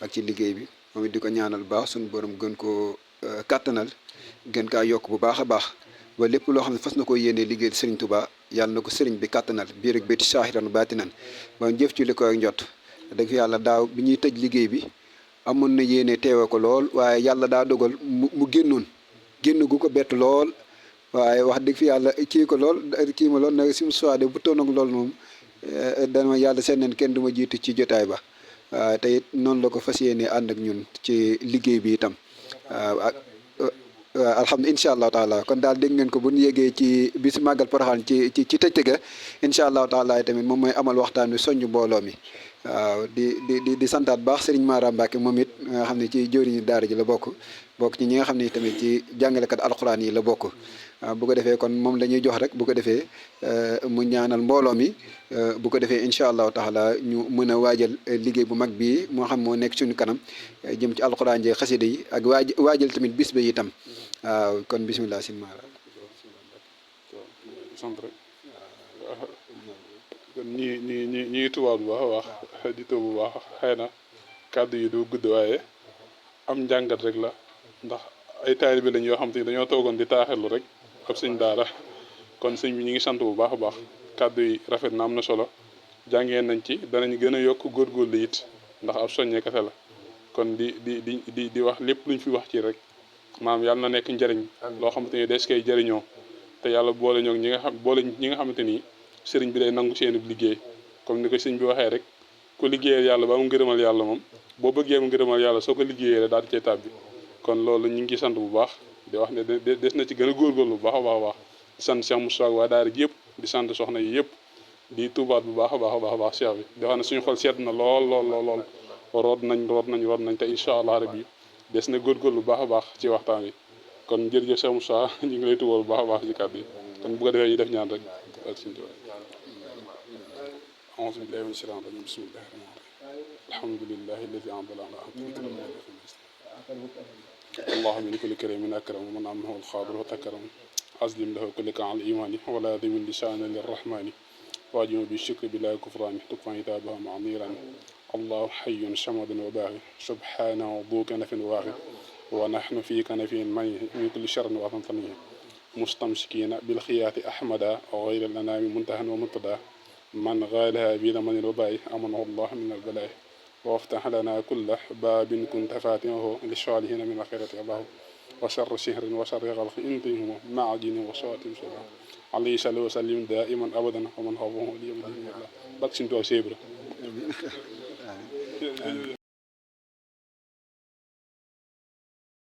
ak ci liggéey bi moom it di ko ñaanal baax suñu borom gën koo kàttanal gën kaa yokk bu baax a baax ba lépp loo xam ne fas na ko yéenee liggéey Serigne Touba yàlla na ko Serigne bi kàttanal biir ak béti saahiran baatinan ba jëf ci li koy njot dëgg yàlla daaw bi ñuy tëj liggéey bi amoon na yéene teewe ko lool waaye yàlla daa dogal mu génn gu ko bett lool waaye wax dëgg fi yàlla kii ko lool kii ma lool nag si mu soide bu toon ak loolu moom dama yàlla seen neen kenn du ma jiitu ci jotaay ba waaw te it noonu la ko fas yéene ànd ak ñun ci liggéey bi itam waaw alhamdulilah incha allahu taala kon daal dégg ngeen ko bu ñu yégee ci bis màggal Porokhane ci tëj ga incha allahu taala tamit moom mooy amal waxtaan wi soññ mbooloo mi waaw di santaat baax Serigne Mara Mbacke moom it nga xam ne ci jëwriñu daara ji la bokk ci ñi nga xam ne tamit ci jàngalekat alxuraan yi la bokk waaw bu ko defee kon moom la ñuy jox rek bu ko defee mu ñaanal mbooloo mi bu ko defee incha allahu taala ñu mën a waajal liggéey bu mag bii moo xam moo nekk suñu kanam jëm ci alxuraan ji xasida yi ak waajal tamit bis ba itam waaw kon bisimilah sin Mara sant rek kon ñi tubaab bu baax a wax di taw bu baax xëy na kàddu yi du gudd waaye am njàngat rek la ndax ay taalibe lañ yoo xam te ni dañoo toogoon di taaxirlu rek ab sëñ daara kon sëñ bi ñu ngi sant bu baax a baax kàddu yi rafet na am na solo jàngee nañ ci danañ gën a yokk góorgóorlu it ndax ab soññee kese la kon di wax lépp luñ fi wax ci rek maam yàlla na nekk njëriñ loo xamante ni des koy jëriñoo te yàlla boole ñoo ñi nga xamante ni sëriñ bi day nangu seen liggéey comme ni ko sëñ bi waxee rek ku liggéeyal yàlla ba mu ngërëmal yàlla moom boo bëggee mu ngërëmal yàlla soo ko liggéeyee rek daal di cay tàbbi kon loolu ñu ngi sant bu baax di wax ne des na ci gën a góorgóorlu bu baax a baax a baax di sant Cheikh Moussa waa daara ji yëpp di sant soxna yi yëpp di tuubaat bu baax a baax Cheikh bi di wax ne suñu xol sedd na lool root nañ te incha allah rabbi des na góorgóorlu bu baax a baax ci waxtaan wi kon jërëjëf Cheikh Moussa ñu ngi lay tuwal bu baax a baax ci kàddu yi kon bu ko defee ñu def ñaan rek ak suñu tubaab أعوذ بالله من الشيطان الرجيم بسم الله الرحمن الرحيم الحمد لله الذي أنزل على عبده اللهم من كل كريم أكرم ومن عمه الخاضر وتكرم أسلم له كل كعن الإيمان ولا ذي من لسان للرحمن واجم بالشكر بلا كفران تكفى عتابها معميرا الله حي شمد وباغي سبحانه ذو كنف واغي ونحن في كنف من كل شر وطنطنيه مستمسكين بالخيات أحمدا وغير الأنام منتهى ومنتدى من غالها بزمن الوباء أمنه الله من البلاء وافتح لنا كل باب كنت فاتحه للصالحين من الخيرات الله وشر شهر وشر غلق انتهم مع جن وشواتم سلام عليه صلى وسلم دائما أبدا ومن هوه اليوم الله بكسنتو سيبرا